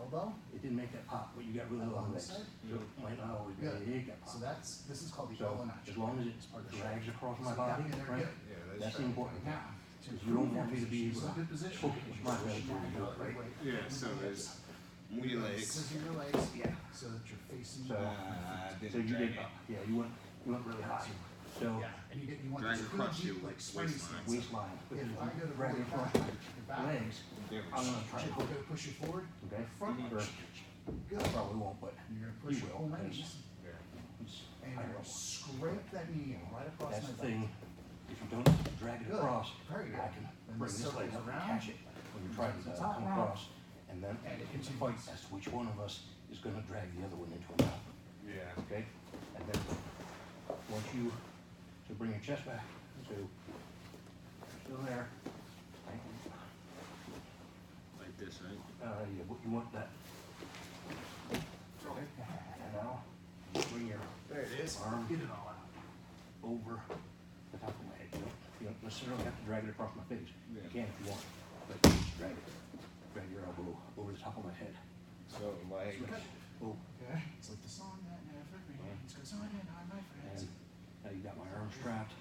Speaker 1: elbow,
Speaker 5: it didn't make that pop, but you got really long
Speaker 1: on this
Speaker 5: legs.
Speaker 1: side.
Speaker 5: So it might not always be a
Speaker 1: Good.
Speaker 5: big pop.
Speaker 1: So this is called the
Speaker 5: So
Speaker 1: elbow notch.
Speaker 5: as long as it
Speaker 1: Part of the
Speaker 5: drags across my
Speaker 1: So you got
Speaker 5: body,
Speaker 1: me there,
Speaker 5: right?
Speaker 1: good.
Speaker 5: That's the important thing.
Speaker 1: Now, to
Speaker 5: Because you don't
Speaker 1: improve
Speaker 5: want me to be
Speaker 1: this is
Speaker 5: able
Speaker 1: a
Speaker 5: to
Speaker 1: good position.
Speaker 5: hook it with my leg where you do it, right?
Speaker 3: Yeah, so there's move your legs.
Speaker 1: Scissor your legs, yeah, so that you're facing.
Speaker 5: So,
Speaker 3: Then
Speaker 5: so you
Speaker 3: drag
Speaker 5: did,
Speaker 3: it.
Speaker 5: yeah, you went really high. So
Speaker 1: Yeah, and you want
Speaker 3: Drag
Speaker 1: this
Speaker 3: across
Speaker 1: really
Speaker 3: your
Speaker 1: deep, like springy
Speaker 3: waistline.
Speaker 1: stance.
Speaker 5: waistline, but
Speaker 1: If
Speaker 5: if
Speaker 1: I go to
Speaker 5: you drag
Speaker 1: really
Speaker 5: it across
Speaker 1: back,
Speaker 5: my
Speaker 1: your back,
Speaker 5: legs, I'm gonna try to
Speaker 1: you're
Speaker 5: hook
Speaker 1: gonna
Speaker 5: it,
Speaker 1: push you forward,
Speaker 5: okay?
Speaker 1: front,
Speaker 5: Or
Speaker 1: good.
Speaker 5: probably won't, but
Speaker 1: You're gonna
Speaker 5: you
Speaker 1: push your
Speaker 5: will,
Speaker 1: whole
Speaker 5: because
Speaker 1: knees,
Speaker 5: it's,
Speaker 1: and
Speaker 5: I
Speaker 1: you're
Speaker 5: know.
Speaker 1: gonna scrape that knee in right across
Speaker 5: That's
Speaker 1: my
Speaker 5: the
Speaker 1: back.
Speaker 5: thing, if you don't drag it
Speaker 1: Good.
Speaker 5: across,
Speaker 1: Very good.
Speaker 5: I can
Speaker 1: Then
Speaker 5: bring
Speaker 1: this
Speaker 5: this leg
Speaker 1: circles
Speaker 5: up and
Speaker 1: around.
Speaker 5: catch it when you're trying to
Speaker 1: The top
Speaker 5: come
Speaker 1: round.
Speaker 5: across. And then
Speaker 1: And it
Speaker 5: it's a
Speaker 1: continues.
Speaker 5: fight as to which one of us is gonna drag the other one into a mouth,
Speaker 3: Yeah.
Speaker 5: okay? And then, once you, so bring your chest back, so, still there. Right?
Speaker 3: Like this, right?
Speaker 5: You want that. Okay, and now, bring your
Speaker 1: There it is.
Speaker 5: arm
Speaker 1: Get it all out.
Speaker 5: over the top of my head. You don't necessarily have to drag it across my face. You
Speaker 3: Yeah.
Speaker 5: can if you want, but just drag it. Drag your elbow over the top of my head.
Speaker 3: So like,
Speaker 5: Oh,
Speaker 1: Okay. It's like the song that never rains, 'cause I and all my friends.
Speaker 5: and now you got my arm strapped,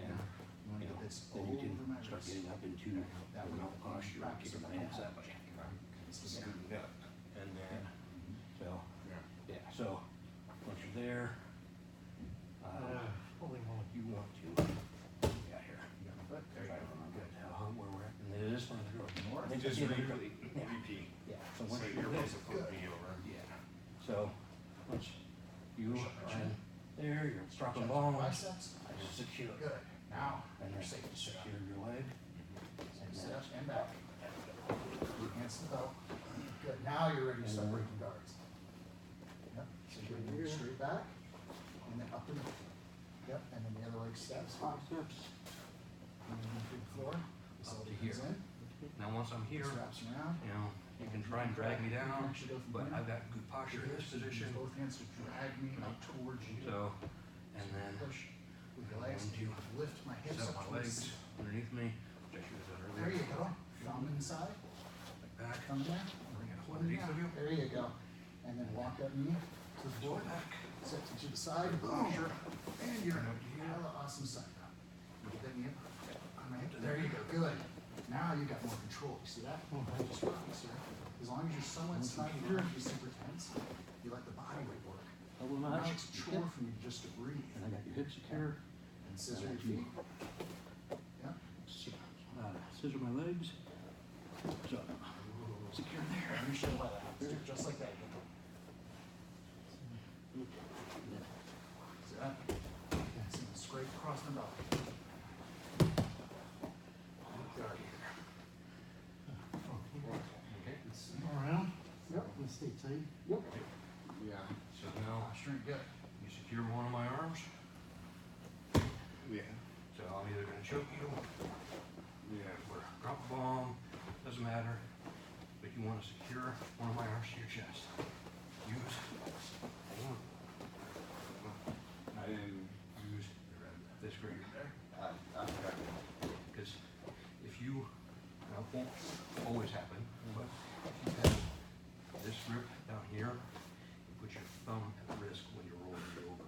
Speaker 5: and
Speaker 1: You wanna
Speaker 5: you
Speaker 1: get
Speaker 5: know,
Speaker 1: this
Speaker 5: then you
Speaker 1: over my
Speaker 5: can start
Speaker 1: wrist.
Speaker 5: getting up into
Speaker 1: That
Speaker 5: the
Speaker 1: way
Speaker 5: mount posture, and kicking my ass that way.
Speaker 3: scooting up, and then
Speaker 5: So, yeah, so, once you're there,
Speaker 4: Holy moly.
Speaker 5: you want to, yeah, here.
Speaker 1: You got my foot? There you
Speaker 5: Try to
Speaker 1: go.
Speaker 5: remember where we're at, and it is further to go.
Speaker 1: North.
Speaker 5: I think
Speaker 3: just
Speaker 5: that's it.
Speaker 3: repeat.
Speaker 5: Yeah.
Speaker 3: Repeat.
Speaker 5: Yeah, so
Speaker 3: So
Speaker 5: once
Speaker 3: you're
Speaker 5: you're there,
Speaker 3: supposed to flip me over.
Speaker 5: yeah, so, once you are in there, you're dropping
Speaker 1: Check
Speaker 5: bombs,
Speaker 1: biceps.
Speaker 5: you're secure.
Speaker 1: Good. Now,
Speaker 5: And
Speaker 1: you're
Speaker 5: then
Speaker 1: safe to sit up.
Speaker 5: secure your leg.
Speaker 1: And sit up and back. Your hands to the belt. Good. Now you're ready to start breaking guards. Yep. So you're gonna move straight back, and then up and yep, and then the other leg steps.
Speaker 5: Five steps.
Speaker 1: And then through the floor. This
Speaker 2: Up to
Speaker 1: elbow
Speaker 2: here.
Speaker 1: comes in.
Speaker 2: Now, once I'm here,
Speaker 1: This wraps around.
Speaker 2: you know, you can try and drag me
Speaker 1: You can
Speaker 2: down,
Speaker 1: actually go from
Speaker 2: but
Speaker 1: here
Speaker 2: I've got good posture in this
Speaker 1: So you use
Speaker 2: position.
Speaker 1: both hands to drag me up towards you.
Speaker 2: So, and then
Speaker 1: Push with your legs.
Speaker 2: I'm going to
Speaker 1: Lift my hips
Speaker 2: set
Speaker 1: up
Speaker 2: my
Speaker 1: towards.
Speaker 2: legs underneath me, which I should have done
Speaker 1: There
Speaker 2: earlier.
Speaker 1: you go. Thumb inside.
Speaker 2: Like that.
Speaker 1: Come there.
Speaker 2: Bring it
Speaker 1: One
Speaker 2: underneath
Speaker 1: down.
Speaker 2: of you.
Speaker 1: There you go. And then walk that knee to the floor. Set it to the side. Boom. And you're hella awesome side now. You get that knee up. On my hip. There you go. Good. Now you got more control. You see that? Just release here. As long as you're somewhat snug here, if you're super tense, you let the body weight work.
Speaker 5: Elbow
Speaker 1: Now
Speaker 5: notch.
Speaker 1: it's a chore for you just to breathe.
Speaker 5: And I got your hips secure.
Speaker 1: And scissor your feet. Yeah.
Speaker 5: Scissor my legs. So, secure there.
Speaker 1: And you should let it out. Just like that. See that? So scrape across my belly.
Speaker 4: Around. Yep. Let's stay tight.
Speaker 1: Yep.
Speaker 3: Yeah.
Speaker 2: So now,
Speaker 1: Posturing good.
Speaker 2: you secure one of my arms,
Speaker 3: Yeah.
Speaker 2: so I'm either gonna choke you,
Speaker 3: Yeah.
Speaker 2: or drop a bomb, doesn't matter, but you wanna secure one of my arms to your chest. Use, hang on,
Speaker 3: I didn't.
Speaker 2: use this grip,
Speaker 3: I got it.
Speaker 2: because if you, now it won't always happen, but if you have this grip down here, you put your thumb at risk when you're rolling it over,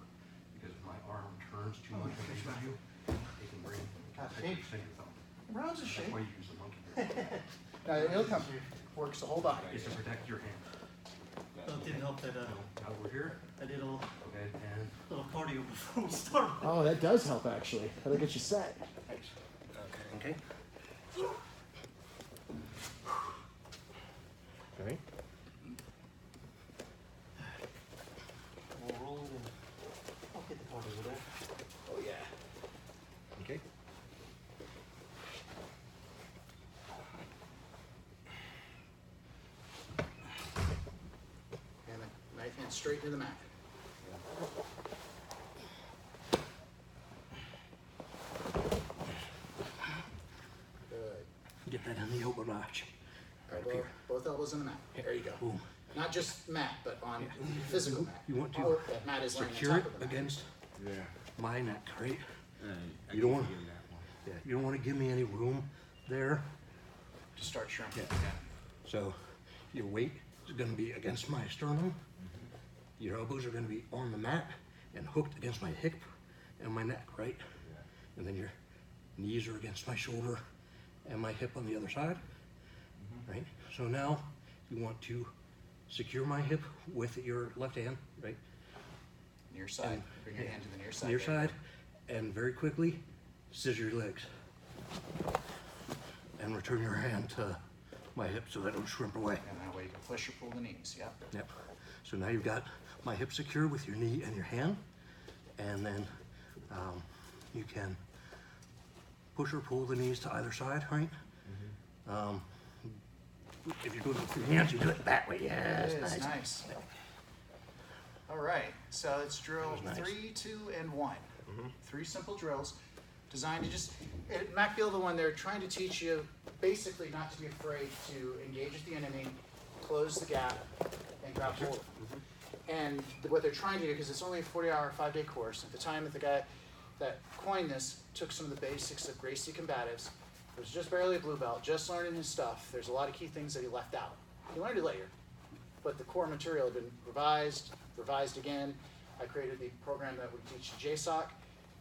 Speaker 2: because if my arm turns too much away from you, it can bring,
Speaker 4: shape.
Speaker 2: extend your thumb.
Speaker 1: Rounds of
Speaker 2: That's
Speaker 1: shape.
Speaker 2: why you use the monkey grip.
Speaker 1: It'll come. Works, so hold on.
Speaker 2: Is to protect your hand.
Speaker 4: So it didn't help that
Speaker 2: So now we're here,
Speaker 4: I did a little,
Speaker 2: okay, and
Speaker 4: little cardio before we started.
Speaker 1: Oh, that does help actually. That'll get you set.
Speaker 5: Okay. Okay.
Speaker 4: We'll roll and I'll get the cardio there.
Speaker 1: Oh yeah.
Speaker 5: Okay.
Speaker 1: And then knife hand straight into the mat. Good.
Speaker 2: and then the elbow notch. Right up here.
Speaker 1: Both elbows in the mat. There you go.
Speaker 2: Boom.
Speaker 1: Not just mat, but on physical mat.
Speaker 2: You want to
Speaker 1: Or that mat is laying on
Speaker 2: secure
Speaker 1: top
Speaker 2: it
Speaker 1: of the mat.
Speaker 2: against
Speaker 3: Yeah.
Speaker 2: my neck, right?
Speaker 3: I
Speaker 2: You don't
Speaker 3: can
Speaker 2: want,
Speaker 3: feel that one.
Speaker 2: yeah, you don't want to give me any room there.
Speaker 1: To start shrinking.
Speaker 2: Yeah. So your weight is going to be against my sternum. Your elbows are going to be on the mat and hooked against my hip and my neck, right? And then your knees are against my shoulder and my hip on the other side, right? So now you want to secure my hip with your left hand, right?
Speaker 1: Near side. Bring your hand to the near side.
Speaker 2: Near
Speaker 1: there.
Speaker 2: side, and very quickly scissor your legs. And return your hand to my hip so that don't shrimp away.
Speaker 1: And that way you can push or pull the knees. Yep.
Speaker 2: Yep. So now you've got my hip secure with your knee and your hand, and then you can push or pull the knees to either side, right? If you're doing it with your hands, you do it that way. Yes,
Speaker 1: It is
Speaker 2: nice.
Speaker 1: nice. All right, so let's drill
Speaker 2: That was nice.
Speaker 1: 3, 2, and 1. 3 simple drills designed to just, at MACP Level 1, they're trying to teach you basically not to be afraid to engage with the enemy, close the gap, and grab hold of them. And what they're trying to do, because it's only a 40-hour, 5-day course, at the time that the guy that coined this took some of the basics of Gracie combatives, was just barely a blue belt, just learning his stuff. There's a lot of key things that he left out. He learned it later, but the core material had been revised again. I created the program that would teach JSOC.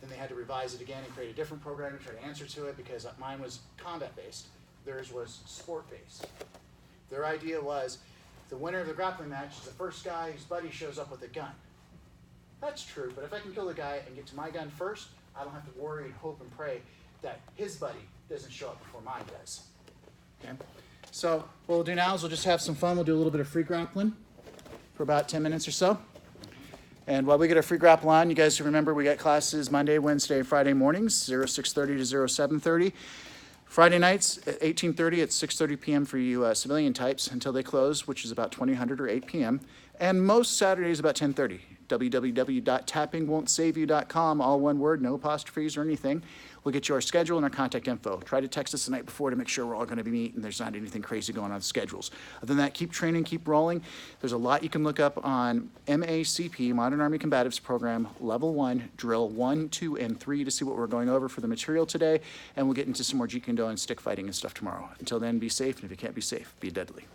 Speaker 1: Then they had to revise it again and create a different program to try to answer to it because mine was combat-based. Theirs was sport-based. Their idea was the winner of the grappling match is the first guy whose buddy shows up with a gun. That's true, but if I can kill the guy and get to my gun first, I don't have to worry and hope and pray that his buddy doesn't show up before mine does. Okay? So what we'll do now is we'll just have some fun. We'll do a little bit of free grappling for about 10 minutes or so. And while we get our free grapple on, you guys remember we got classes Monday, Wednesday, Friday mornings, 0630 to 0730. Friday nights at 1830 at 6:30 p.m. for you civilian types until they close, which is about 2000 or 8 p.m. And most Saturdays about 10:30. www.tappingwon'tsaveyou.com, all one word, no apostrophes or anything. We'll get you our schedule and our contact info. Try to text us the night before to make sure we're all going to be meeting and there's not anything crazy going on with schedules. Other than that, keep training, keep rolling. There's a lot you can look up on MACP, Modern Army Combatives Program, Level 1, Drill 1, 2, and 3 to see what we're going over for the material today. And we'll get into some more Jeet Kune Do and stick fighting and stuff tomorrow. Until then, be safe, and if you can't be safe, be deadly.